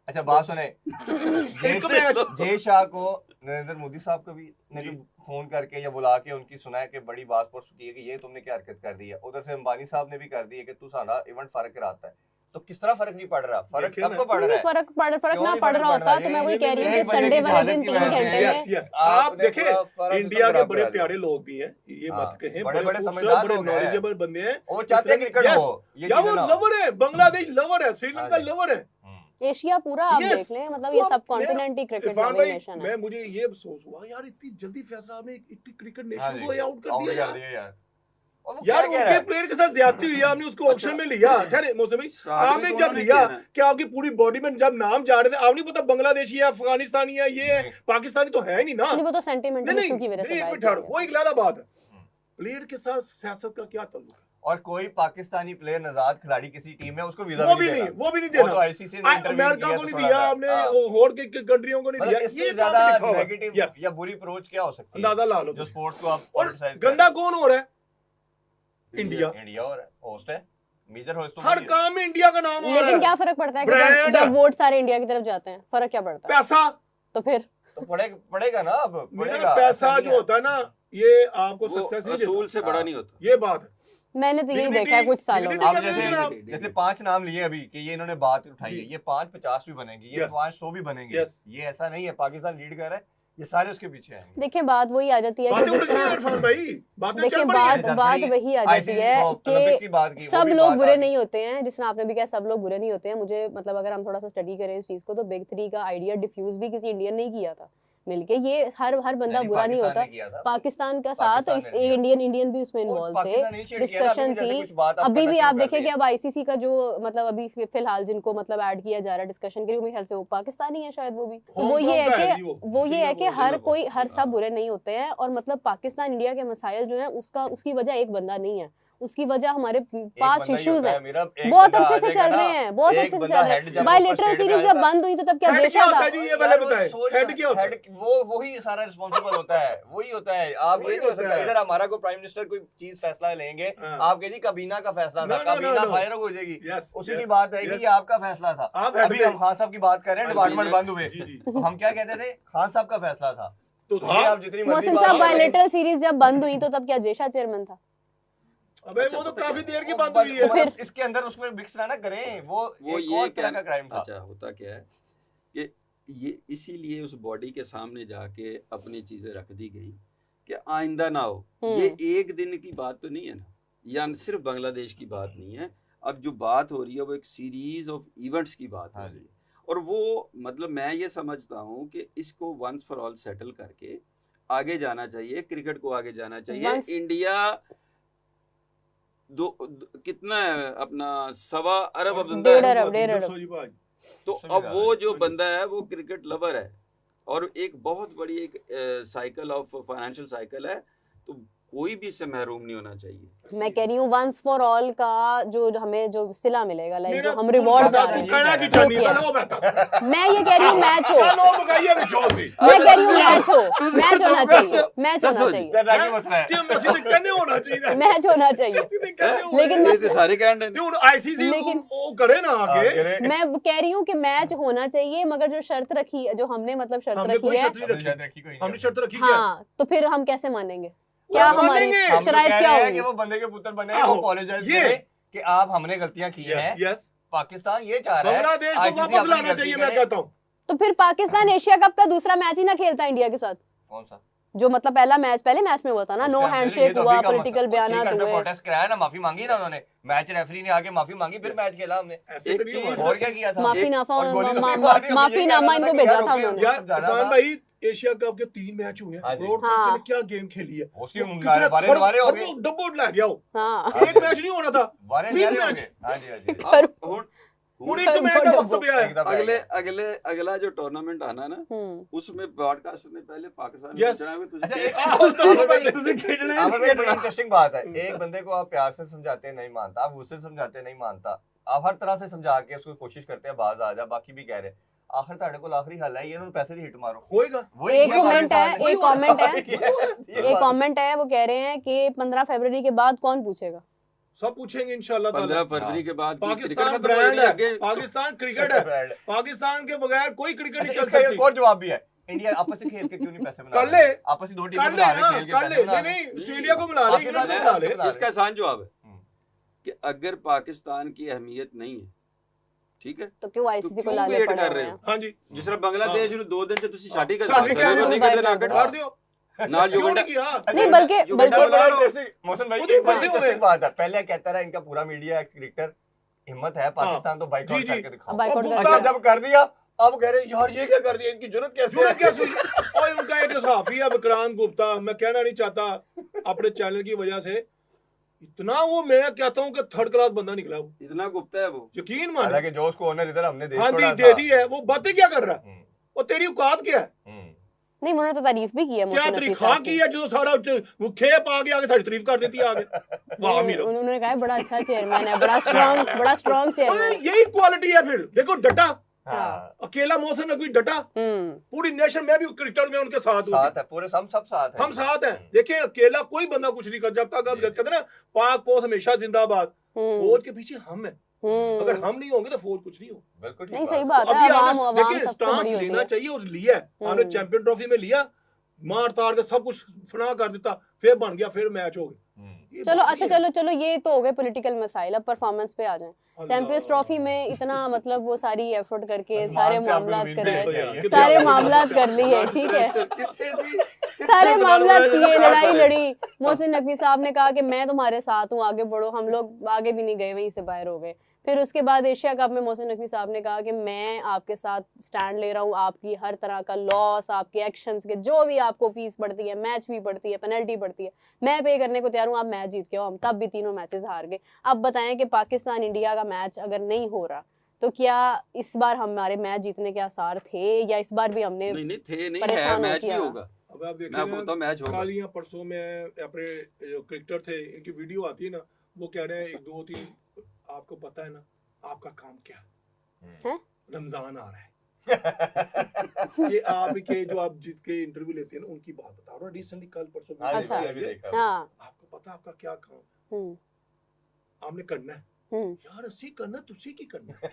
अच्छा बात सुने, एक मैच जय शाह को नरेंद्र मोदी साहब को भी ने जी। फोन करके या बुला के उनकी सुना है कि बड़ी बात पोस्ट की है कि ये तुमने क्या हरकत कर दी है। उधर से अंबानी साहब ने भी कर दी है कि तू सारा इवेंट फर्क कराता है। तो किस तरह फर्क नहीं पड़ रहा? फर्क देखिए ना, सबको पड़ रहा है। फर्क क्यों ना नहीं पड़ फर्क रहा पड़ होता रहा? तो मैं वही ये- कह रही हूँ ये कि बंदे संडे की वाले हालत दिन की 3 वजह से- घंटे यस में यस आप आपने देखें पूरा फर्क इंडिया के खराब बड़े करा दिया। प्यारे लोग भी हैं, ये हाँ, मत कहें, बड़े- बड़े खूबसूरत, समझदार बड़े लोग हैं। नॉलेजेबल बंदे हैं। वो चाहते हैं क्रिकेट Yes, हो, ये या वो चीजें ना हो। लवर है, बांग्लादेश लवर है, श्रीलंका हाँ जी। लवर है। एशिया पूरा आप Yes, देख लें, मतलब तो ये अब सब कॉन्टिनेंट ही क्रिकेट इरफान लविंग भाई, नेशन है। मैं मुझे ये अफसोस हुआ यार, इतनी जल्दी फैसला आपने इतनी क्रिकेट हाँ नेशन जी, को आउट कर आउट दिया कर यार। दिया यार। और वो यार क्या कह रहा उनके है? प्लेयर के साथ ज्यादती हुई, आपने उसको ऑक्शन में लिया। ठहरे मौसम भाई, Start में आपने तो जब उन्होंने लिया किया ना। कि आपकी पूरी बॉडी में जब नाम जा रहे थे, आप नहीं पता बांग्लादेशी है, अफगानिस्तानी है, ये है, नहीं। पाकिस्तानी तो है नहीं ना। नहीं, वो तो नहीं सेंटिमेंटल नहीं इशू की वजह से नहीं, एक बाहर मिनट किया ठहरो, गया वो था। एक अलग बात है। प्लेयर के साथ सियासत का क्या ताल्लुक है? और कोई पाकिस्तानी प्लेयर नजाद खिलाड़ी किसी टीम में उसको वीजा वो भी भी नहीं, देगा। वो भी नहीं वो तो देना। आईसीसी ने इंटरवीन अमेरिका किया को तो नहीं थोड़ा दिया सा, आपने, हाँ। और के कंट्रियों को नहीं मतलब दिया। इससे ये ज्यादा ज्यादा लिखा हुआ है। नेगेटिव Yes, या बुरी अप्रोच क्या हो सकती है अंदाजा ला लो जो तुम। स्पोर्ट्स को आप और politicize कर गंदा रहे कौन हो रहा है? इंडिया। हैं। इंडिया और होस्ट है, मेजर होस्ट तो हर वही है। काम में इंडिया का नाम आ रहा लेकिन है। क्या फर्क पड़ता है कि Brand। जब वोट सारे इंडिया की तरफ जाते हैं, फर्क क्या पड़ता है? पैसा, तो फिर तो पड़ेगा ना, अब मेरा पड़ेगा। पैसा ऐसा जो नहीं होता है ना, ये आपको वो सक्सेस नहीं असूल देता। से बड़ा हाँ। नहीं होता। ये बात है। मैंने तो यही Dignity- देखा है कुछ सालों में। dignity अब क्या जैसे जनाब? जैसे 5 नाम लिए अभी कि ये इन्होंने बात उठाई है, जी। ये 5-50 भी बनेंगे, ये Yes. 500 भी बनेंगे। Yes. ये ऐसा नहीं है पाकिस्तान लीड कर रहा है, ये सारे उसके पीछे आएंगे। देखिए बात वही आ जाती है कि बातें उड़ जिस रही हैं तरह इरफान भाई, बातें देखिए चल पड़ी हैं। बात वही आ जाती है ओलंपिक्स की कि बात की, वो सब भी लोग बात बुरे आ गई। नहीं होते हैं। जिस तरह आपने भी कहा, सब लोग बुरे नहीं होते हैं। मुझे मतलब अगर हम थोड़ा सा स्टडी करें इस चीज को, तो बिग 3 का आइडिया डिफ्यूज भी किसी इंडियन ने ही किया था मिलके। ये हर बंदा बुरा नहीं होता। पाकिस्तान ने किया था। पाकिस्तान का साथ पाकिस्तान इस ने किया। इंडियन भी उसमें और इन्वॉल्व थे। पाकिस्तान ने initiate किया था, डिस्कशन अभी भी जैसे थी। कुछ बात आप अभी करना भी शुरू आप कर देखिए दी कि है। अब आईसीसी का जो मतलब अभी फिलहाल जिनको मतलब ऐड किया जा रहा है डिस्कशन के लिए, मेरे ख्याल से वो पाकिस्तानी है शायद वो भी। तो वो हांगकांग ये का है है कि जी वो। वो ये है कि सिंगापुर, हर सब हाँ। बुरे नहीं होते हैं। और मतलब पाकिस्तान इंडिया के मसाइल जो है उसकी वजह एक बंदा नहीं है, उसकी वजह हमारे पास्ट इश्यूज हैं। बहुत अरसे से चल रहे हैं, बहुत अरसे से चल रहे हैं। बायलैटरल सीरीज जब बंद हुई तो तब क्या हेड देशा क्या होता था? है जी, ये पहले बताएं। हेड क्या होता है? वो वही सारा रिस्पांसिबल होता है, वही होता है। आप वही ये नहीं हो होता सकता है। इधर हमारा कोई प्राइम मिनिस्टर कोई चीज फैसला लेंगे, हाँ। आप कहे जी कबीना का फैसला No, था, no, no, कबीना no. फायर हो जाएगी। Yes, उसी yes, की बात है कि yes. ये आपका फैसला था। आप हेड अभी पे- हम खान साहब की बात कर रहे हैं, डिपार्टमेंट बंद हुए, जी, जी। तो हम क्या कहते थे, खान साहब का फैसला था। तो ये था। आप जितनी मर्जी मोहसिन बात साहब करें। बायलैटरल सीरीज जब बंद हुई तो तब क्या जेशा चेयरमैन था? अबे अच्छा, वो तो पता काफी क्या देर की वो बात बंद- हुई है। तो फिर- इसके अंदर उसमें मिक्स ना करें, वो वो एक ये और तरह का क्राइम था। अच्छा होता क्या है कि ये इसीलिए उस बॉडी के सामने जाके अपनी चीजें रख दी गई कि आइंदा ना हो। ये एक दिन की बात तो नहीं है ना, या सिर्फ बांग्लादेश की बात नहीं है। अब जो बात हो रही है वो एक सीरीज ऑफ इवेंट्स की बात हो हाँ रही है। और वो मतलब मैं ये समझता हूँ कि इसको वंस फॉर ऑल सेटल करके आगे जाना चाहिए, क्रिकेट को आगे जाना चाहिए। Once- इंडिया कितना है अपना 1.25 अरब बंदा है। 1.5 अरब। जी भाई। तो सुविधा अब वो जो है। बंदा है वो क्रिकेट लवर है और एक बहुत बड़ी एक साइकिल ऑफ फाइनेंशियल साइकिल है, तो कोई भी इससे महरूम नहीं होना चाहिए। मैं कह रही हूँ वंस फॉर ऑल का जो हमें जो सिला मिलेगा, लाइक जो हम मेरा रिवॉर्ड दादा जा रहे तू हैं। कहना की जो जानी किया। लो बेटा। मैं ये कह रही हूँ मैच हो, लो बगाइए में जो से। मैं कह रही हूँ मैच हो, तुझे मैच तो होना बस- चाहिए, मैच होना दसो जी। चाहिए, तरह की मसला है। कि मसीद कहने होना चाहिए। मैच होना चाहिए। मसीद कहने होना लेकिन चाहिए। ये तो सारे कैंड नहीं, उन आईसीसी लेकिन- वो करे ना आगे। मैं कह रही हूँ कि मैच होना चाहिए, मगर जो शर्त रखी है, जो हमने मतलब शर्त हमने कोई रखी है, शर्त नहीं रखी। हमने शर्त रखी क्या? हाँ, तो फिर हम कैसे मानेंगे? वो क्या हम हमारी मानेंगे। हम तो शराइत कह क्या रहे हैं होगी? कि वो बंदे के पुत्र बने, आहो, वो apologize ये- करे कि आप हमने गलतियां की हैं। Yes yes. पाकिस्तान ये चाह रहा है बांग्लादेश को ICC वापस अपनी लाना गलती चाहिए, करे। मैं कहता हूँ। तो फिर पाकिस्तान एशिया कप का दूसरा मैच ही ना खेलता इंडिया के साथ, कौन सा? जो मतलब पहले मैच में हुआ था ना, नो उस time पे ये हैंडशेक तो हुआ, अभी का पॉलिटिकल मसला। बयानात 6 घंटे हुए। प्रोटेस्ट कराया ना, माफी मांगी ना उन्होंने, मैच रेफरी ने आके माफी मांगी, फिर Yes. मैच खेला हमने। ऐसे एक तो नहीं चीज- हुआ। और क्या किया था? माफी नाफा और गोली तो मा- नहीं मा- मारी, माफी मुझे नामा क्या इनको लगा भेजा कि था यार उन्होंने। यार समझाना इरफान था। भाई, एशिया कप के 3 मैच हुए हाँ हैं। जी। ब्रॉडकास्टर हाँ। ने क्या गेम खेली है? उसकी वो कितने बारे बारे हो गए। डब्बोट ला गया हो। हाँ, एक मैच नहीं होना था। बारे तीन न्यारे हो मैच। गए। हाँ जी, हाँ जी। पर- पूरी एक मैच का वक्त पे आया। एकदम अगले रहेगा। अगला जो टूर्नामेंट आना ना, उसमें ब्रॉडकास्टर ने पहले पाकिस्तान Yes. अच्छा, तुझे एक आमिर भाई, तुझे खेलना है। बड़ी इंटरेस्टिंग बात है। एक बंदे को आप प्यार से समझाते नहीं मानता, आप गुस्से से समझाते नहीं मानता, आप हर तरह से समझा के उसको कोशिश करते हैं बाज आ जा, बाकी भी कह रहे हैं आखिर ਤੁਹਾਡੇ ਕੋਲ आखिरी हल है, ये इन्होंने पैसे ਦੀ हिट मारो। होएगा। वही एक किया कमेंट है, पाकिस्तान ने। एक कमेंट है, ये एक बात- कमेंट है, वो कह रहे हैं कि 15 फरवरी के बाद कौन पूछेगा? सब पूछेंगे इंशाल्लाह ताला। 15 फरवरी के बाद की क्रिकेट पाकिस्तान खत्म हो ब्रांड जाएगी, है, आगे पाकिस्तान क्रिकेट है, पाकिस्तान के बगैर कोई क्रिकेट नहीं चल इसका एक सकती। और जवाब भी है, इंडिया आपस में खेल के क्यों नहीं पैसे बना कर रहे? ले। आपस में दो कर टीमें ले बना ना, रहे, खेल के कर ले। पैसे बना नहीं रहे। नहीं, ऑस्ट्रेलिया को मिला ले, इंग्लैंड को मिला ले। बना ले। इसका आसान जवाब है हम्म। कि अगर पाकिस्तान की अहमियत नहीं है, ठीक है, तो क्यों आईसीसी को क्यों लाने वेट पड़े कर हुए रहे हैं? हो? हाँ जी, जिस तरह बांग्लादेश ਨੂੰ 2 ਦਿਨ ਚ ਤੁਸੀਂ ਛਾਟੀ ਕਰ ਛਾਟੀ ਸਕਦੇ ਕਰ ਹੋ, ਦਿਓ, ਨਹੀਂ ਕਰਦੇ ਬਾਈਕਾਟ ਰਾਕਟ मार दियो। ਨਾਲ क्यों युगांडा नहीं किया? नहीं, बल्कि युगांडा बल्कि बुला लो। मोहसिन भाई खुद ही एक बड़ी फंसे हुए इंटरेस्टिंग बात है, पहले कहता रहा इनका पूरा मीडिया एक्स क्रिकेटर हिम्मत है पाकिस्तान तो बाइकआउट जी, जी। करके दिखाओ। बाइकआउट और अच्छा जब कर दिया अब कह रहे हैं, यार ये क्या कर दिया, इनकी जरूरत कैसे हुई। और उनका एक सहाफी है विक्रांत गुप्ता, मैं कहना नहीं चाहता अपने चैनल की वजह से, इतना वो मैं कहता हूँ कि थर्ड क्लास बंदा निकला वो, इतना गुप्ता है वो, यकीन मान। हालांकि जो उसको ऑनर इधर हमने हाँ दे दी है, वो बातें क्या कर रहा है, वो तेरी औकात क्या है? नहीं उन्होंने तो तारीफ भी की है क्या तरीका की है जो सारा वो खेप आगे आगे सारी तारीफ कर देती है आगे। वाह मीरा, उन्होंने कहा बड़ा अच्छा चेयरमैन है, बड़ा स्ट्रांग चेयरमैन। यही क्वालिटी है। फिर देखो डटा, हाँ। अकेला मोहसिन नकवी डटा, पूरी नेशन में भी क्रिकेट में उनके साथ है, पूरे हम सब साथ हैं, हम साथ हैं। देखिए अकेला कोई बंदा कुछ नहीं कर, जब तक आप कहते ना पाक पोस्ट हमेशा जिंदाबाद, फौज के पीछे हम हैं, अगर हम नहीं होंगे तो फौज कुछ नहीं हो। बिल्कुल नहीं सही बात है। अभी देखिए स्टांस लेना चाहिए और लिया है हमने, चैंपियन ट्रॉफी में लिया, मार तार के सब कुछ फना कर देता, फिर बन गया, फिर मैच हो गया। चलो अच्छा चलो ये तो हो गए पॉलिटिकल मसाइल, अब परफॉर्मेंस पे आ जाएं। चैंपियंस ट्रॉफी में इतना मतलब वो सारी एफर्ट करके सारे मामलात करे, सारे मामलात कर लिए, ठीक है, सारे मामलात किए, लड़ाई लड़ी। मोहसिन नकवी साहब ने कहा कि मैं तुम्हारे साथ हूँ, आगे बढ़ो। हम लोग आगे भी नहीं गए, वहीं से बाहर हो गए। फिर उसके बाद एशिया कप में मोहसिन नकवी साहब ने कहा कि मैं आपके साथ स्टैंड ले रहा हूँ, आपकी हर तरह का लॉस, आपके एक्शंस के जो भी आपको फीस पड़ती है, मैच भी पड़ती है, पेनल्टी पड़ती है, मैं पे करने को तैयार हूँ। आप मैच जीत के हो, हम तब भी तीनों मैचेस हार गए। अब बताएं कि पाकिस्तान इंडिया का मैच अगर नहीं हो रहा तो क्या इस बार हमारे मैच जीतने के आसार थे, या इस बार भी हमने मैच भी होगा? अब आप देखिए मैच होगा। कल या परसों में अपने जो क्रिकेटर थे इनकी वीडियो आती है ना, वो कह रहे हैं 1 2 3 आपको पता है ना आपका काम क्या है? रमजान आ रहा है। ये आपके जो आप जीत के इंटरव्यू लेते हैं ना, उनकी बात बता रहा हूँ, रिसेंटली कल परसों। अच्छा आपको पता आपका क्या काम आपने करना है? यार असी करना, तुसी की करना है?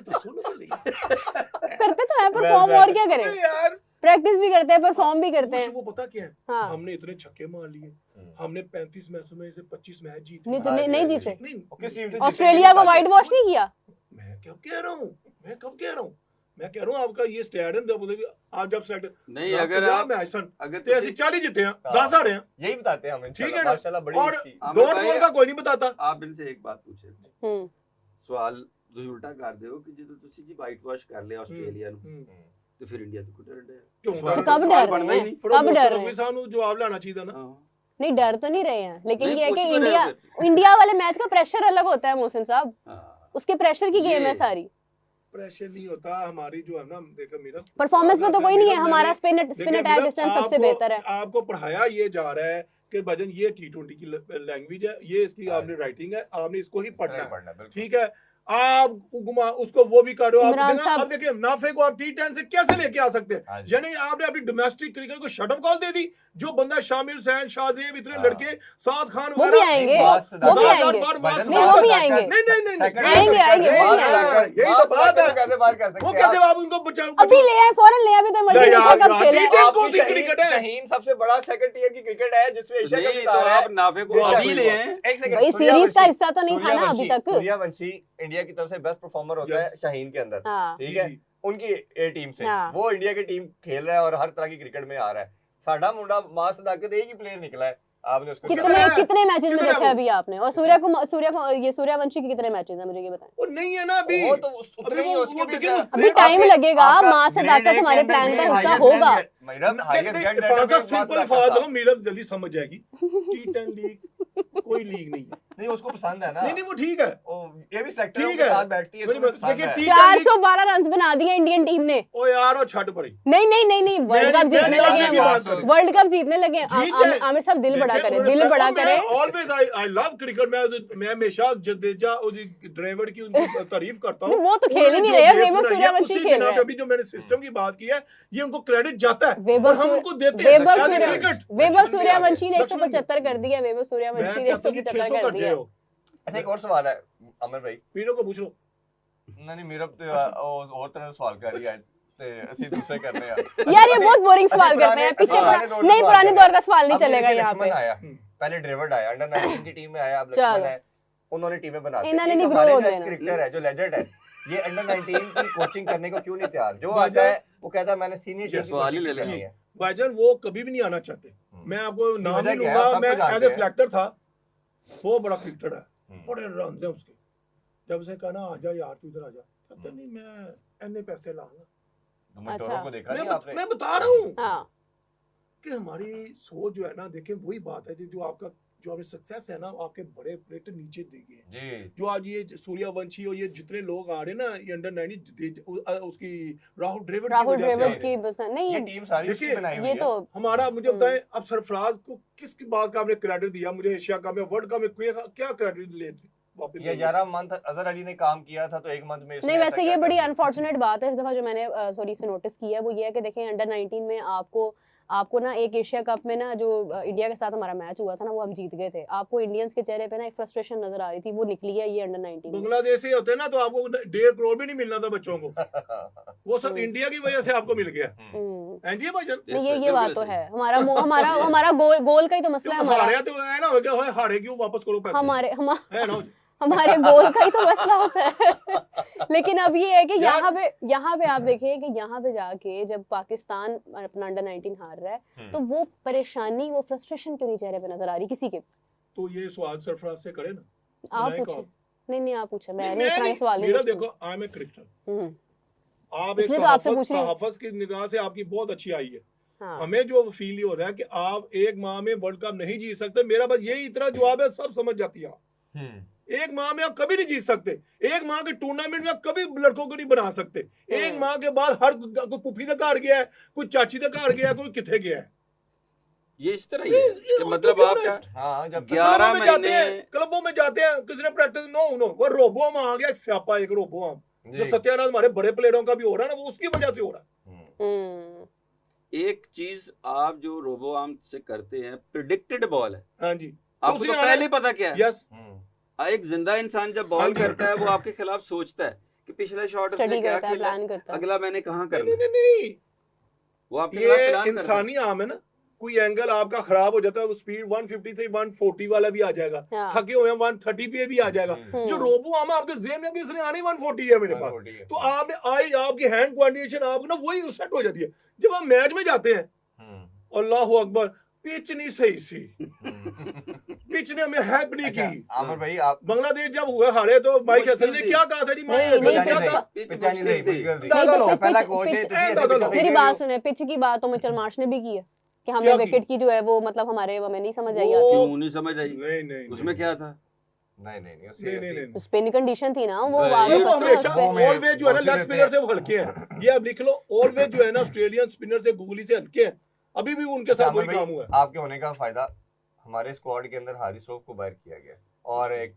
तो सुनो करते तो है परफॉर्म, और क्या करें यार, प्रैक्टिस भी करते हैं, परफॉर्म भी करते हैं। वो पता क्या है, हाँ। हमने इतने छक्के मार लिए, हमने 35 मैचों में से 25 मैच जीते। नहीं तो नहीं जीते। ऑस्ट्रेलिया को व्हाइट वॉश नहीं किया। मैं क्या कह रहा हूँ, मैं कब कह रहा हूँ, मैं कह रहा हूँ आपका ये स्टैंड जब आप जब सेलेक्ट नहीं, अगर आप अगर ऐसे 40 जीते हैं, 10 हारे हैं, यही बताते हैं हम, ठीक है ना। और डॉट बॉल का कोई नहीं बताता। आप इनसे एक बात पूछे, सवाल ਤੁਸੀਂ ਉਲਟਾ ਕਰਦੇ ਹੋ ਕਿ ਜਦੋਂ ਤੁਸੀਂ ਜੀ ਵਾਈਟ ਵਾਸ਼ ਕਰ ਲਿਆ ਆਸਟ੍ਰੇਲੀਆ ਨੂੰ ਤੇ ਫਿਰ ਇੰਡੀਆ ਤੋਂ ਡਰ ਰਿਹਾ क्यों? कब डर रहे हैं? कब डर रहे हैं? ਸਾਨੂੰ जवाब लाना चाहिए था ना। नहीं डर तो नहीं रहे हैं, लेकिन ये है कि इंडिया वाले मैच का प्रेशर अलग होता है मोहसिन साहब, उसके प्रेशर की गेम है सारी। प्रेशर नहीं होता हमारी जो है ना, देखो मेरा परफॉर्मेंस में तो कोई नहीं है, हमारा स्पिन अटैक इस टाइम सबसे बेहतर है। आपको पढ़ाया ये जा रहा है कि भजन ये T20 की लैंग्वेज है, ये इसकी आपने राइटिंग है, आपने इसको ही पढ़ना है, ठीक है। आप उसको वो भी कर रहे हो। आप देखिए नाफे को आप T10 से कैसे लेके आ सकते हैं, यानी आपने अपनी डोमेस्टिक क्रिकेट को शट अप कॉल दे दी। जो बंदा शामिल हुसैन, शाहजेब, इतने लड़के, साद खान वो भी आएंगे, वो भी आएंगे, वो भी आएंगे, नहीं आएंगे, यही तो बात है। वो कैसे आप उनको बचाओ? अभी ले आए, फौरन ले आए, अभी तो मर्जी कब खेले। कौन सी क्रिकेट है? शाहीन सबसे बड़ा सेकंड टियर की क्रिकेट है जिसमें एशिया कप तो आप नाफे को अभी ले आए। भाई सीरीज का हिस्सा तो नहीं था ना अभी तक। सूर्यवंशी इंडिया की तरफ से बेस्ट परफॉर्मर होता है शाहीन के अंदर, ठीक है, उनकी ए टीम से वो इंडिया की टीम खेल रहा है और हर तरह की क्रिकेट में आ रहा है। साडा मुंडा मां सदाकत एक ही प्लेयर निकला है, आपने उसको कितने मैचेस में देखा अभी आपने? और सूर्या को ये सूर्यवंशी के कितने मैचेस हैं मुझे ये बताएं। वो नहीं है ना अभी, वो तो उतने ही उसके भी अभी टाइम लगेगा, मां सदाकत हमारे प्लान का हिस्सा होगा। सिंपल फायदा मेरा जल्दी समझ जाएगी। T10 लीग कोई लीग नहीं है, नहीं उसको पसंद है ना, नहीं वो ठीक है, ये भी सेक्टर के साथ बैठती है। देखिए 412 रन बना दिए इंडियन टीम ने। ओ यार वो छट पड़ी। नहीं वर्ल्ड कप जीतने लगे, वर्ल्ड कप जीतने लगे। आमिर साहब दिल बड़ा करे, दिल बड़ा करे। Always I love cricket. मैं हमेशा जडेजा और ड्रेविड की उनकी तारीफ करता हूं। वो तो खेल ही नहीं रहे, वैभव सूर्यवंशी खेल रहे हैं। अभी जो मैंने सिस्टम की बात की है, ये उनको क्रेडिट जाता है, हम उनको देते हैं। वैभव सूर्यवंशी ने 175 कर दिया, वैभव सूर्यवंशी ने 175 कर दिया। अच्छा एक और सवाल है अमर भाई, पीनो को पूछ लो। नहीं मेरा और तरह सवाल कर रही है ते ਅਸੀਂ दूसरे कर रहे हैं यार, ये बहुत बोरिंग सवाल करते हैं, पीछे नहीं पुराने दौर का सवाल नहीं चलेगा यहाँ पे। पहले ड्रेविड आया, अंडर 19 की टीम में आया, अब लक्ष्मण है, उन्होंने टीमें बना दी। इन्होंने नहीं ग्रो होने देना। क्रिकेटर है जो लेजेंड है, ये अंडर 19 की कोचिंग करने को क्यों नहीं तैयार? जो आता है वो कहता है मैंने सीनियर टीम की सवाल ही ले लेनी है। भाईजान वो कभी भी नहीं आना चाहते। मैं आपको नाम नहीं लूंगा, मैं एज ए सिलेक्टर था, वो बड़ा क्रिकेटर है, बड़े रन है उसके। जब उसे कहा ना आजा यार तू इधर आजा, कहता नहीं मैं इतने पैसे लाऊंगा। तो मोटोरो को देखा नहीं आपने? मैं बता रहा हूँ हाँ। कि हमारी सोच जो है ना, देखें वही बात है जो आपका जो हमें सक्सेस है ना, आपके बड़े प्लेटर नीचे दे गए जो आज ये सूर्यवंशी और ये जितने लोग आ रहे हैं ना, ये अंडर 19 उसकी राहुल ड्रेविड की नहीं, ये टीम सारी उसकी बनाई हुई है। तो हमारा मुझे बताएं, अब सरफराज को किस बात का आपने क्रेडिट दिया? मुझे एशिया का में वर्ल्ड का में क्या क्रेडिट ले ये 11 मंथ अजहर अली ने काम किया था, तो एक मंथ में नहीं। वैसे ये बड़ी अनफॉर्चुनेट बात है इस दफा जो मैंने सॉरी से नोटिस किया है, वो ये है कि देखें अंडर 19 में आपको ना एक एशिया कप में ना जो इंडिया के साथ हमारा मैच हुआ था ना, वो हम जीत गए थे। आपको इंडियंस के चेहरे पे ना एक फ्रस्ट्रेशन नजर आ रही थी, वो निकली है ये अंडर 19। बांग्लादेश से होते ना तो आपको 1.5 करोड़ भी नहीं मिलना था बच्चों को, वो सब इंडिया की वजह से आपको मिल गया। एनजी भाईजान ये बात तो है। हमारा गोल का ही तो मसला है। हमारा तो है ना क्या हारे क्यों वापस करो पैसे, हमारे गोल का ही तो मसला होता है। लेकिन अब ये है कि यहाँ पे आप देखिए कि यहाँ पे जाके जब पाकिस्तान अपना अंडर 19 हार रहा है, तो वो परेशानी, वो फ्रस्ट्रेशन क्यों नहीं चेहरे पे नजर आ रही किसी के? तो ये सवाल सरफराज से करे ना, आप पूछे। नहीं आप पूछे, मैं नहीं सवाल नहीं। मेरा देखो, आई एम ए क्रिकेटर, आप एक सहाफत की निगाह से आपकी बहुत अच्छी आई है। हाँ। हमें जो फील हो रहा है कि आप एक माह में वर्ल्ड कप नहीं जीत सकते, मेरा बस यही इतना जवाब है, सब समझ जाती है। एक माह में आप कभी नहीं जीत सकते, एक माह के टूर्नामेंट में आप कभी लड़कों को नहीं बना सकते। एक माह के बाद हर कोई पुफी तक हार गया है, कोई चाची तक हार गया है, कोई किथे गया है। ये इस तरह ही है कि मतलब आपका जब 11 महीने क्लबों में जाते हैं, किसी ने प्रैक्टिस नो वो रोबो में आ गया, स्यापा एक रोबो जो सत्यानाश हमारे बड़े प्लेयरों का भी हो रहा है ना, वो उसकी वजह से हो रहा है। एक चीज आप जो रोबो आर्म से करते हैं, प्रिडिक्टेड बॉल है। हाँ जी, आपको तो पहले ही पता क्या है। यस, एक जिंदा इंसान जब बॉल करता है, वो आपके खिलाफ सोचता है कि पिछला शॉट उसने क्या खेला, अगला मैंने कहाँ करना। नहीं, वो आपके खिलाफ प्लान करता है। इंसानी आम है ना, कोई एंगल आपका खराब हो जाता है, वो स्पीड 150 से 140 वाला भी आ जाएगा, थके हुए 130 पे भी आ जाएगा। जो रोबो आम आपके जेब में इसने आनी 140 है मेरे पास, तो आपने आई आपकी हैंड कोऑर्डिनेशन आपको ना वही सेट हो जाती है। जब आप मैच में जाते हैं, अल्लाहू अकबर, पिच नहीं सही सी, पिच ने हमें हेल्प नहीं की। आमिर भाई, आप बांग्लादेश जब हुए हारे तो माइक हसन ने क्या कहा था जी? मेरी बात सुने, पिच की बात तो मिचेल मार्श ने भी की है कि हमें विकेट की जो है वो मतलब हमें नहीं समझ आई। क्यों नहीं समझ आई? नहीं, उसमें क्या था? नहीं, स्पिन कंडीशन थी ना, वो हमेशा ऑलवेज जो है ना लेग स्पिनर से वो हल्के हैं। ये आप लिख लो, ऑलवेज जो है ना ऑस्ट्रेलियन स्पिनर से गूगली से हल्के हैं। अभी भी उनके साथ वही काम हुआ है। आपके होने का फायदा हमारे स्क्वाड के अंदर हारिस रऊफ को बाहर किया गया, और एक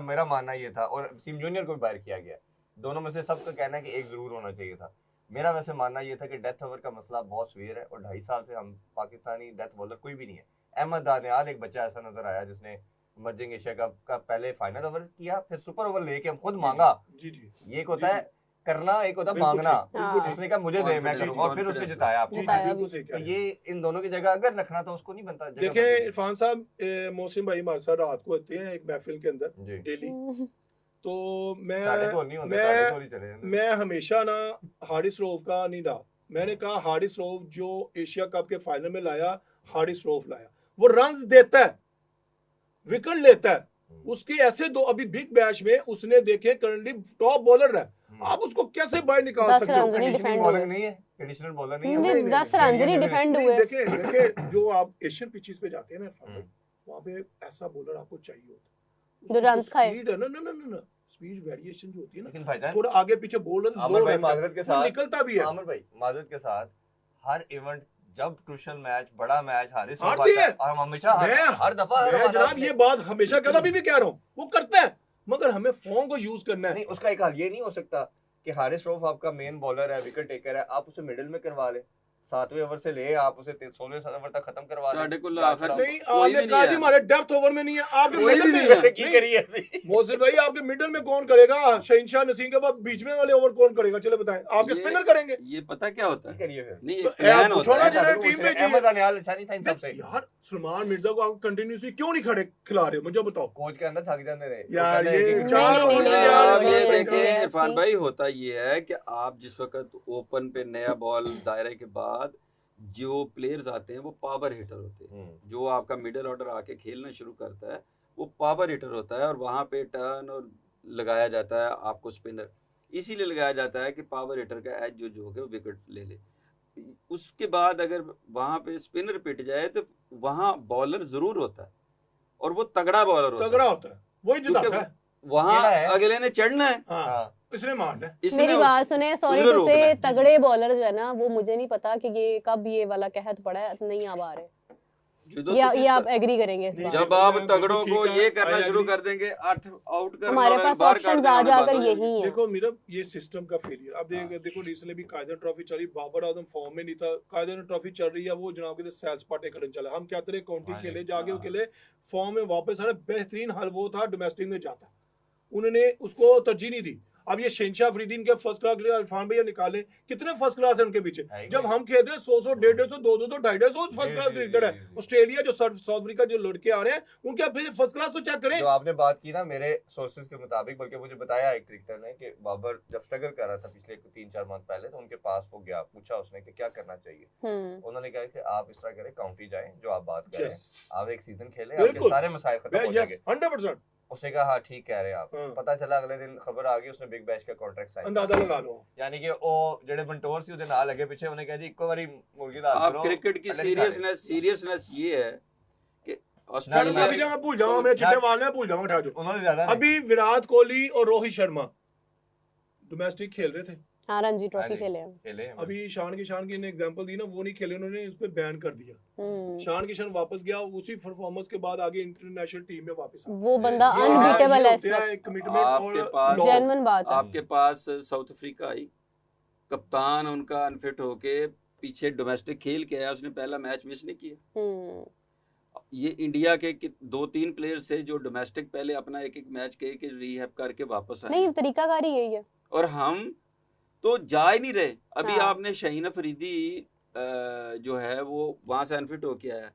मेरा मानना ये था, और सीम जूनियर को भी बाहर किया गया। दोनों में से सबका कहना है कि एक जरूर होना चाहिए था। मेरा वैसे मानना ये था कि डेथ ओवर का मसला बहुत सीवियर है, और 2.5 साल से हम पाकिस्तानी डेथ बॉलर कोई भी नहीं है। अहमद दानियाल एक बच्चा ऐसा नजर आया जिसने इमर्जिंग एशिया कप का पहले फाइनल ओवर किया, फिर सुपर ओवर लेके हम खुद मांगा। ये एक होता है करना, एक होता मांगना। उसने कहा मुझे दे, मैं करूंगा, और फिर उसने जिताया आपको। तो ये इन दोनों की जगह अगर रखना तो उसको नहीं बनता। देखिए इरफान साहब, मोहसिन भाई हमारे साथ रात को होते हैं एक महफिल के अंदर डेली, तो मैं हमेशा ना हारिस रऊफ का नहीं रहा। मैंने कहा हारिस रऊफ जो एशिया कप के फाइनल में लाया, हारिस रऊफ लाया, वो रन्स देता है, विकेट लेता है। उसके ऐसे दो अभी बिग बैश में उसने देखे करंटली टॉप बॉलर है, आप उसको कैसे बाहर निकाल सकते हो? कंडीशनल बॉलर नहीं है, कंडीशनल बॉलर नहीं है। 10 रन ही डिफेंड हुए। देखिए जो आप एशियन पिचेस पे जाते हैं ना, वहां पे ऐसा बॉलर आपको चाहिए होता जो रन्स खाए। ना स्पीड वेरिएशन जो होती है लेकिन ना, भाईजान थोड़ा आगे पीछे बॉलर माजरत के साथ निकलता भी है। आमिर भाई माजरत के साथ हर इवेंट, जब क्रूशियल मैच, बड़ा मैच हारिस हारती है, और हम हमेशा हर दफा जनाब ये बात हमेशा कहता, अभी भी कह रहा हूँ, वो करता है, मगर हमें फॉर्म को यूज करना है। नहीं, उसका एक हाल ये नहीं हो सकता कि हारिस रऊफ आपका मेन बॉलर है, विकेट टेकर है, आप उसे मिडिल में करवा ले, 7वें ओवर से ले आप उसे 16वें ओवर तक खत्म करवा लें। नहीं, आपने कहा जी हमारे डेप्थ ओवर में नहीं है, आपके मिडिल में की करिए। मोहसिन भाई आपके मिडिल में कौन करेगा? शहनशाह नसीम के बाद बीच में वाले ओवर कौन करेगा? चलो बताएं, आपके स्पिनर करेंगे। ये पता क्या होता है? करिए फिर नहीं, प्लान होता है। टीम में अहमद दानियाल अच्छा नहीं था इन सबसे। यार सलमान मिर्जा को आप कंटिन्यूअसली क्यों नहीं खड़े खिला रहे हो, मुझे बताओ। कोच के अंदर थक जाते रहे यार, ये ये देखिए इरफान भाई, होता ये है कि आप जिस वक्त ओपन पे नया बॉल दायरे के बाद जो प्लेयर्स आते हैं वो पावर हिटर होते हैं। जो आपका मिडिल ऑर्डर आके खेलना शुरू करता है वो पावर हिटर होता है और वहाँ पे टर्न और लगाया जाता है आपको स्पिनर, इसीलिए लगाया जाता है कि पावर हिटर का एज जो है वो विकेट ले ले। उसके बाद अगर वहाँ पे स्पिनर पिट जाए तो वहाँ बॉलर जरूर होता है और वो तगड़ा बॉलर होता है, वही जिताता है। वहाँ अगले ने चढ़ना है, हाँ, इसने मारना है। मेरी बात सुने, सॉरी टू से, तगड़े बॉलर जो है ना वो मुझे नहीं पता कि ये कब ये वाला कहत पड़ा है, नहीं अब आ रहे ये आप एग्री करेंगे इस बात? जब आप तगड़ों को ये करना शुरू कर देंगे 8 आउट कर, हमारे पास ऑप्शंस आ जाकर यही है। देखो मीरब, ये सिस्टम का फेलियर। अब देखो रिसेंटली भी कायदर ट्रॉफी चली, बाबर आजम फॉर्म में नहीं था, कायदर ट्रॉफी चल रही है, वो जनाब के सैर सपाटे करने चला। हम क्या तरह काउंटी खेले, जाके खेले, फॉर्म में वापस आना, बेहतरीन हल वो था डोमेस्टिक में जाता, उन्होंने उसको तरजीह नहीं दी। अब ये शहनशाह अफरीदी के फर्स्ट क्लास इरफान भैया निकाले, कितने फर्स्ट क्लास है उनके पीछे। जब हम खेलते हैं 100 150 200 250 फर्स्ट क्लास क्रिकेट है। ऑस्ट्रेलिया जो साउथ अफ्रीका जो लड़के आ रहे हैं उनके अपने फर्स्ट क्लास तो चेक करें। जो आपने बात की ना, मेरे सोर्सेज के मुताबिक, बल्कि मुझे बताया एक क्रिकेटर ने कि बाबर जब स्ट्रगल कर रहा था पिछले 3-4 मंथ पहले, तो उनके पास वो गया, पूछा उसने कि क्या करना चाहिए। उन्होंने कहा कि आप इस तरह करें, काउंटी जाएं, जो आप बात कर रहे हैं, आप एक सीजन खेलें, आपके सारे मसाइल खत्म हो जाएंगे। 100%। उसने कहा हाँ ठीक कह रहे हैं आप। पता चला अगले दिन खबर आ गई, उसने बिग बैश का कॉन्ट्रैक्ट साइन। अंदाजा लगा लो, यानी कि वो जेडे बंटोर सी उदे नाल लगे पीछे, उन्हें कहा जी इको बारी मुर्गी दाल करो। आप क्रिकेट की सीरियसनेस ये है कि ऑस्ट्रेलिया में भूल जाऊं, मेरे चिट्टे वाले भूल जाऊं, उठा जो उन्होंने ज्यादा अभी विराट कोहली और रोहित शर्मा डोमेस्टिक खेल रहे थे, हाँ रणजी ट्रॉफी खेले। अभी शान की ने एग्जांपल दी ना, वो नहीं खेले, उन्होंने उस पे बैन कर दिया। शान वापस गया, उसी परफॉर्मेंस के बाद आगे इंटरनेशनल टीम में वापस आया। वो बंदा अनबीटेबल है इस वक्त। कमिटमेंट जेन्युइन बात है। आपके पास साउथ अफ्रीका आई, कप्तान उनका अनफिट होके पीछे डोमेस्टिक खेल के आया, उसने पहला मैच मिस नहीं किया। ये इंडिया के 2-3 प्लेयर से जो डोमेस्टिक पहले अपना एक मैच के रीहैब करके वापस आए। नहीं, तरीकाकारी यही है। और हम तो जा ही नहीं रहे। अभी आपने शाहीन अफरीदी जो है वो वहां से अनफिट होके आया,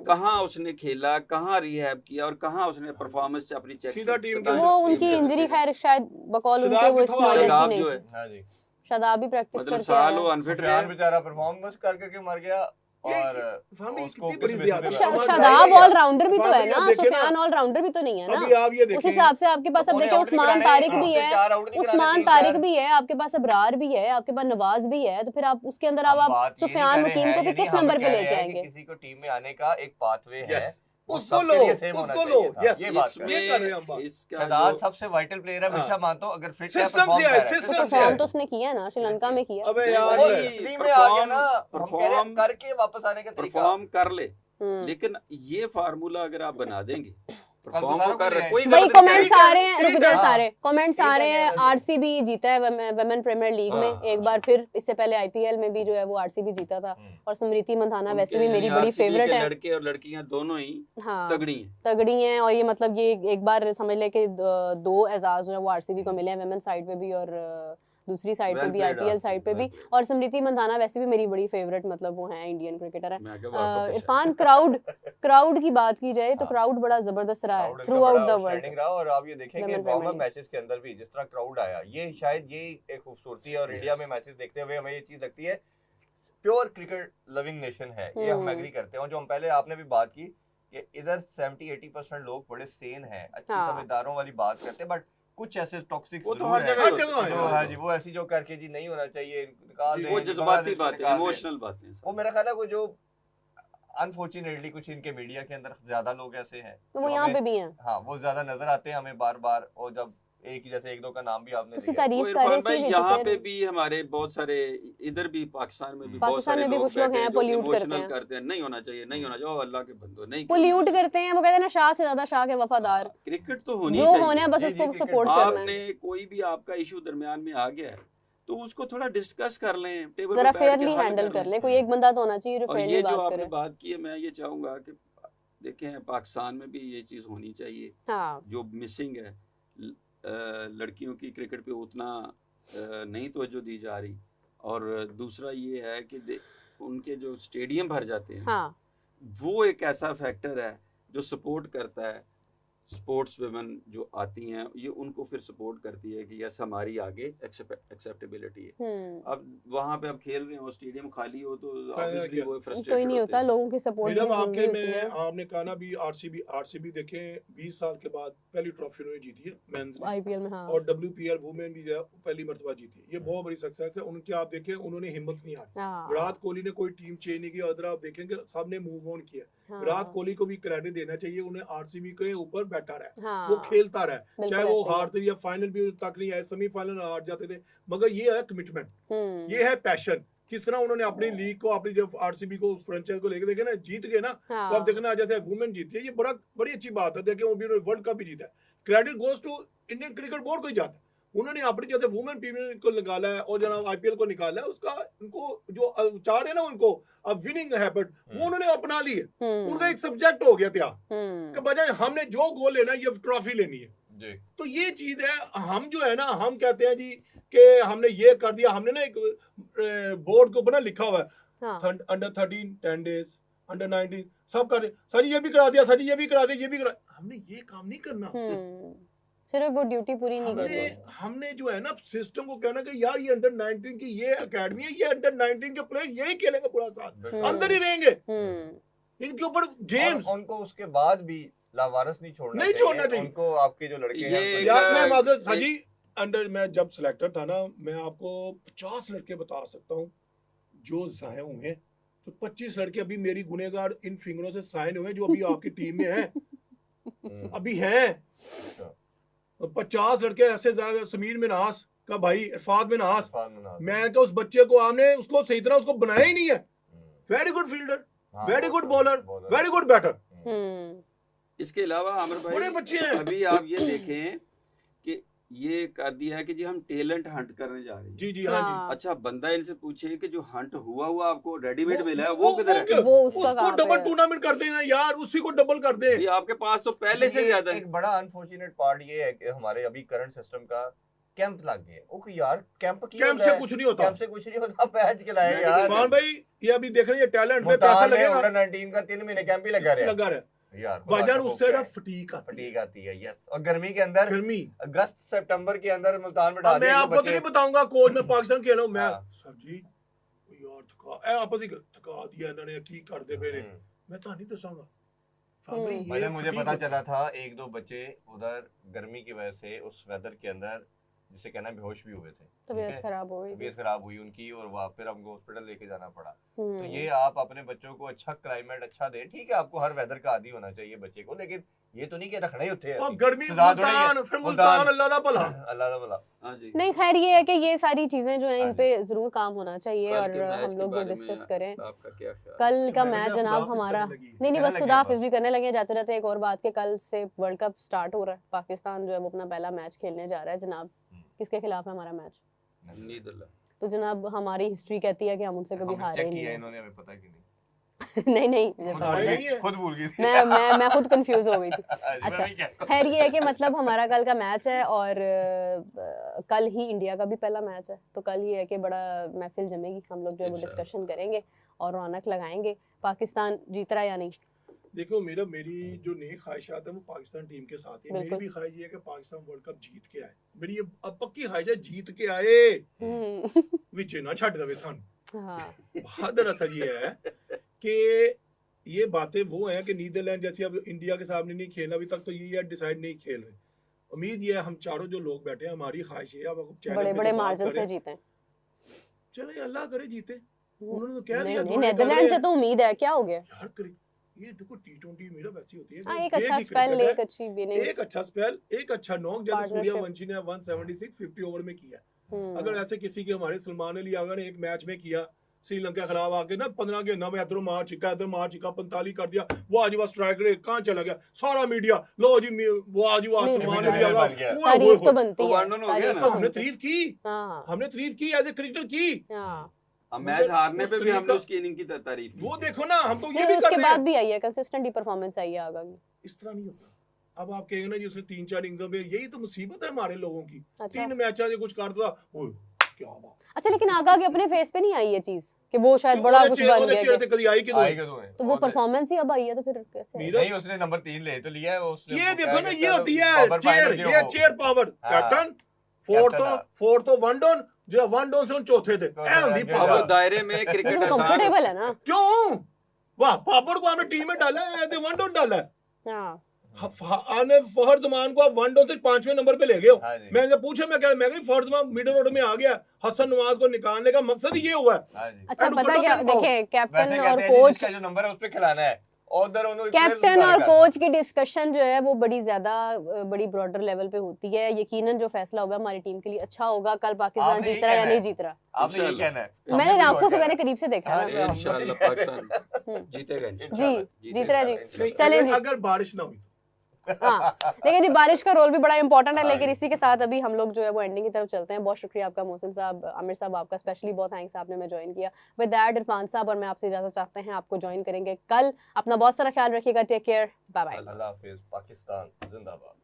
कहाँ उसने खेला, कहाँ रिहैब किया और कहाँ उसने परफॉर्मेंस अपनी चेक की। वो उनकी इंजरी खैर शायद बकौल उनके वो इस नौयत की नहीं थी। हां जी, शदाब भी प्रैक्टिस करके साल वो अनफिट रहा, बेचारा परफॉर्मेंस करके मर गया। और शदाब ऑलराउंडर भी तो है ना, सुफियान ऑलराउंडर भी तो नहीं है ना। अभी आप ये देखिए, उस हिसाब से आपके पास अब देखिए उस्मान तारिक भी है, आपके पास अबरार भी है, आपके पास नवाज भी है, तो फिर आप उसके अंदर आप सुफियान हकीम को भी किस नंबर पे लेके आएंगे? किसी को टीम में आने का एक पाथवे है, उसको लो। ये बात शहजाद सबसे वाइटल प्लेयर है, हमेशा मानता हूं, अगर फिट है परफॉर्म तो उसने किया ना, श्रीलंका में किया। अबे यार टीम में आ गया ना, परफॉर्म करके वापस आने का तरीका, परफॉर्म कर ले। लेकिन ये फार्मूला अगर आप बना देंगे, भाई कमेंट्स आ रहे हैं, रुक जाओ, सारे कमेंट्स आ रहे हैं। आरसीबी जीता है वुमेन प्रीमियर लीग में एक बार फिर, इससे पहले आईपीएल में भी जो है वो आरसीबी जीता था। और स्मृति मंधाना वैसे भी मेरी बड़ी फेवरेट है। लड़के और लड़कियां दोनों ही तगड़ी हैं। और ये मतलब ये एक बार समझ ले कि 2 एजाज जो है वो आरसीबी को मिले हैं, वुमेन साइड पे भी और दूसरी साइड पे भी, आईपीएल साइड पे भी। और स्मृति मंधाना वैसे भी मेरी बड़ी फेवरेट मतलब वो है इंडियन क्रिकेटर है। इरफान, क्राउड की बात की जाए तो क्राउड बड़ा जबरदस्त रहा है थ्रू आउट द वर्ल्ड। और आप ये देखेंगे वार्म अप मैचेस के अंदर भी जिस तरह क्राउड आया, ये शायद ये एक खूबसूरती है। और इंडिया में मैचेस देखते हुए हमें ये चीज लगती है, प्योर क्रिकेट लविंग नेशन है ये, हम एग्री करते हैं। और जो हम पहले आपने भी बात की कि इधर 70-80% लोग बड़े सेन हैं, अच्छी समझदारों वाली बात करते हैं, बट कुछ ऐसे टॉक्सिक वो तो हर जगह है। हाँ जी, वो ऐसी जो करके जी नहीं होना चाहिए, निकाल दें, वो जज्बाती बातें, इमोशनल बातें। वो मेरा ख्याल है कोई जो अनफॉर्चुनेटली कुछ इनके मीडिया के अंदर ज्यादा लोग ऐसे हैं, तो वो यहाँ पे भी हैं। हाँ, वो ज्यादा नजर आते हैं हमें बार बार। और जब एक दो का नाम भी आपने लिया, तारीफ कर रहे थे यहाँ पे भी हमारे बहुत सारे, इधर भी पाकिस्तान में भी बहुत सारे लोग कुछ लोग हैं पोल्यूट करते हैं, नहीं होना चाहिए, नहीं होना चाहिए, अल्लाह के बंदो नहीं पोल्यूट करते हैं। वो कहते हैं ना, शाह से ज्यादा शाह के वफादार। क्रिकेट तो होनी चाहिए, जो होना है बस उसको सपोर्ट करना है। आपने कोई भी आपका इशू दरमियान में आ गया है तो उसको थोड़ा डिस्कस कर लें, टेबल जरा फेयरली हैंडल कर लें। कोई एक बंदा तो होना चाहिए जो फेयरली बात करे। और ये जो आपने बात की है, मैं ये चाहूंगा कि देखें पाकिस्तान में भी ये चीज होनी चाहिए। जो मिसिंग है, लड़कियों की क्रिकेट पे उतना नहीं तवज्जो दी जा रही। और दूसरा ये है कि उनके जो स्टेडियम भर जाते हैं, वो एक ऐसा फैक्टर है जो सपोर्ट करता है। स्पोर्ट्स वुमेन जो आती हैं ये उनको फिर सपोर्ट करती है कि यस हमारी आगे एक्सेप्टेबिलिटी है। अब वहाँ पे अब खेल रहे हो स्टेडियम खाली हो तो ऑब्वियसली वो फ्रस्ट्रेटेड कोई नहीं होता, लोगों की सपोर्ट भी आपके जरूरी में होती है। आपने कहा ना भी आरसीबी देखें 20 साल के बाद पहली ट्रॉफी उन्होंने जीती है मेंस में आईपीएल में, हाँ। और WPL वुमेन भी जो है पहली मर्तबा जीती है। ये बहुत बड़ी सक्सेस है उनकी। आप देखें उन्होंने हिम्मत नहीं हारी। हाँ। विराट कोहली ने कोई टीम चेंज नहीं की, अदर आप देखेंगे सबने मूव ऑन किया। हाँ। विराट कोहली को भी क्रेडिट देना चाहिए, उन्हें आरसीबी के ऊपर बैठा रहा, हाँ। वो खेलता रहा, बिल्कुल चाहे वो ऐसे ही है। हारते या फाइनल भी तक नहीं आए, सेमीफाइनल हार जाते थे, मगर ये है कमिटमेंट, ये है पैशन। किस तरह उन्होंने अपनी लीग को, अपनी जब आरसीबी को फ्रेंचाइज को लेके देखे ना, जीत गए ना, हाँ। तो आप देखना जैसे वुमेन जीती है, ये बड़ी अच्छी बात है। देखें वो भी वर्ल्ड कप भी जीता है, credit goes to Indian cricket board को ही जाता है। उन्होंने अपनी जैसे वुमेन प्रीमियर को निकाला है और जनाब आईपीएल को निकाला है, उसका उनको जो चाह रहे ना उनको अब विनिंग हैबिट वो उन्होंने अपना ली है। उनका एक सब्जेक्ट हो गया तैयार कि बजाय हमने जो गोल लेना है ये ट्रॉफी लेनी है जी। तो ये चीज है। हम जो है ना, हम कहते हैं जी कि हमने ये कर दिया, हमने ना एक बोर्ड के ऊपर ना लिखा हुआ है अंडर 13 10 डेज, अंडर 19 सब कर दे, सर ये भी करा दिया, सर ये भी करा दिया, ये भी करा। हमने ये काम नहीं करना, सिर्फ वो ड्यूटी पूरी नहीं करनी। हमने जो है ना सिस्टम को कहना कि यार ये अंडर 19 की ये एकेडमी है, ये अंडर 19 के प्लेयर यही खेलेंगे पूरा साल, अंदर ही रहेंगे, इनके ऊपर गेम्स। उनको उसके बाद भी लावारिस नहीं छोड़ना चाहिए उनको। आपके जो लड़के हैं यार मैं माजरत सजी अंडर, मैं जब सिलेक्टर था ना, मैं आपको 50 लड़के बता सकता हूँ जो जाया हुए हैं, तो 25 लड़के अभी मेरी गुनेगार इन फिंगरों से साइन हुए जो अभी आपकी टीम में हैं, अभी हैं। 50 लड़के ऐसे, समीर मिन्हास का भाई, इरफान मिन्हास, मैं क्या उस बच्चे को आपने उसको सही तरह उसको बनाया ही नहीं है। Very good fielder, very good bowler, very good batter. इसके अलावा आमिर भाई बड़े बच्चे हैं। अभी आप ये देखें कि ये कर दिया है कि जी हम टैलेंट हंट करने जा रहे हैं। जी जी हाँ जी। अच्छा बंदा इनसे पूछे कि जो हंट हुआ आपको रेडीमेड मिला है वो किधर है? वो उसको डबल टूर्नामेंट कर देना यार, उसी को डबल कर दे। ये आपके पास तो पहले से ज्यादा है। एक बड़ा अनफॉर्चुनेट पार्ट ये है कि हमारे अभी करंट सिस्टम का कैंप लग गया। ओके यार, कैंप से कुछ नहीं होता, कैंप से कुछ नहीं होता, पैच खिलाए यार। इरफान भाई ये अभी देख रहे हैं टैलेंट पे पैसा लगेगा। अंडर 19 का 3 महीने कैंप ही लगा रहा है यार। बाजार उससे ना फटीक आती है। यस, और गर्मी के अंदर, गर्मी अगस्त सितंबर के अंदर मुल्तान में मैं आपको तो नहीं बताऊंगा कोच में पाकिस्तान खेला हूं मैं। सर जी यार थका आपस ही थका दिया इन्होंने, की कर दे मेरे, मैं तो नहीं दसांगा। मुझे पता चला था 1-2 बच्चे उधर गर्मी की वजह से उस वेदर के अंदर जिसे कहना बेहोश भी हुए थे, तबीयत खराब हुई उनकी, और वहाँ फिर हमको हॉस्पिटल लेके जाना पड़ा। तो ये आप अपने बच्चों को अच्छा क्लाइमेट अच्छा दें, ठीक है, आपको हर वेदर का आदी होना चाहिए बच्चे को, लेकिन ये तो नहीं कि रखना ही होते हैं गर्मी मुल्तान, फिर मुल्तान अल्लाह दा भला, अल्लाह दा भला। हां जी, नहीं खैर ये है कि ये सारी चीजें जो हैं इन पे जरूर काम होना चाहिए और हम लोग डिस्कस करें। आपका क्या ख्याल? कल का मैच जनाब हमारा नहीं बस खुदा हाफिज भी करने लगे जाते रहते। एक और बात के कल से वर्ल्ड कप स्टार्ट हो रहा है, पाकिस्तान जो है वो अपना पहला मैच खेलने जा रहा है जनाब। किसके खिलाफ है हमारा मैच? नीदरलैंड। तो जनाब हमारी हिस्ट्री कहती है कि हम उनसे कभी हारे नहीं है। इन्होंने हमें पता कि नहीं नहीं खुद भूल गई थी। मैं खुद कंफ्यूज हो गई थी। अच्छा खैर ये है कि मतलब हमारा कल का मैच है और कल ही इंडिया का भी पहला मैच है, तो कल ही है कि बड़ा महफिल जमेगी, हम लोग जो है वो डिस्कशन करेंगे और रौनक लगाएंगे। पाकिस्तान जीत रहा या नहीं? देखो मेरी जो नई ख्वाहिशात है वो पाकिस्तान टीम के साथ है। मेरी भी ख्वाहिश ये है कि पाकिस्तान वर्ल्ड कप जीत के आए। मेरी ये अब पक्की ख्वाहिश है, जीत के आए विच ना छड़ दवे सन। हां दरअसल ये है कि ये बातें वो हैं कि नीदरलैंड जैसे अब इंडिया के सामने नहीं खेलना अभी तक, तो ये डिसाइड नहीं खेल रहे। उम्मीद ये है हम चारों जो लोग बैठे हैं, हमारी ख्वाहिश है अब बड़े मार्जिन से जीते। चले अल्लाह करे जीते। उन्होंने तो कह दिया नीदरलैंड से तो उम्मीद है, क्या हो गया यार? ये देखो T20 मेरा वैसी होती है, एक अच्छा स्पेल, एक अच्छी इनिंग्स, एक अच्छा स्पेल, एक अच्छा नॉक, जैसे सूर्यवंशी ने 176 50 ओवर में किया। अगर ऐसे किसी के हमारे सलमान अली आगा ने एक मैच में किया श्रीलंका के खिलाफ आके ना 15 गेंद में इधर मार छिका 45 कर दिया, वो आज वो स्ट्राइक रेट कहां चला गया? सारा मीडिया लो जी वो आज वो सलमान अली आगा, तारीफ तो बनती है, हमने तारीफ की, हमने तारीफ की एज ए क्रिकेटर की। अब मैच हारने पे भी हमने उसकी इनिंग की तारीफ की। वो देखो ना, हम तो ये भी उसके बाद भी आई है, कंसिस्टेंट ही परफॉर्मेंस आई है आगा की। इस तरह नहीं होता। अब आप कहेंगे ना जी उसने 3-4 इनिंग्स में, यही तो मुसीबत है हमारे लोगों की। 3 मैचों से कुछ करता क्या बात। अच्छा लेकिन आगा के अपने फेस पे नहीं आई ये चीज कि वो शायद बड़ा कुछ बन गया चेहरे पे कभी आई कि तो वो परफॉर्मेंस ही अब आई है तो फिर कैसे नहीं उसने नंबर 3 ले तो लिया है वो उसने ये देखो ना ये होती है चेयर, ये चेयर पावर कैप्टन फोर्थ तो वन डाउन जो वन डाउन से उन चौथे थे ए होंदी पावर दायरे में क्रिकेट कंफर्टेबल है ना क्यों वाह पापड़ को हमने टीम में डाला है वन डाउन डाला है हां आने फहर जमान को आप वन डाउन से 5वें नंबर पे ले गए हो। हाँ मैं जब पूछा मैं कहीं फहर जमान मिडिल ऑर्डर में आ गया, हसन नवाज को निकालने का मकसद ही ये हुआ है। हाँ अच्छा पता क्या देखिए कैप्टन और कोच का जो नंबर है उस पे खिलाना है कैप्टन और कोच की डिस्कशन जो है वो बड़ी ज्यादा बड़ी ब्रॉडर लेवल पे होती है। यकीनन जो फैसला होगा हमारी टीम के लिए अच्छा होगा। कल पाकिस्तान जीत रहा है या नहीं जीत रहा आपने यही कहना है। मैंने आंखों से मैंने करीब से देखा है इंशाल्लाह पाकिस्तान जीतेगा जी जीत रहा है जी चलें जी अगर बारिश ना हुई हाँ लेकिन जी बारिश का रोल भी बड़ा इंपॉर्टेंट है। लेकिन इसी के साथ अभी हम लोग जो है वो एंडिंग की तरफ चलते हैं। बहुत शुक्रिया आपका मोहसिन साहब, आमिर साहब आपका स्पेशली बहुत थैंक्स आपने मैं ज्वाइन किया। विद दैट इरफान साहब और मैं आपसे इजाजत चाहते हैं, आपको ज्वाइन करेंगे कल। अपना बहुत सारा ख्याल रखिएगा, टेक केयर, बाय बाय, अल्लाह हाफिज, पाकिस्तान जिंदाबाद।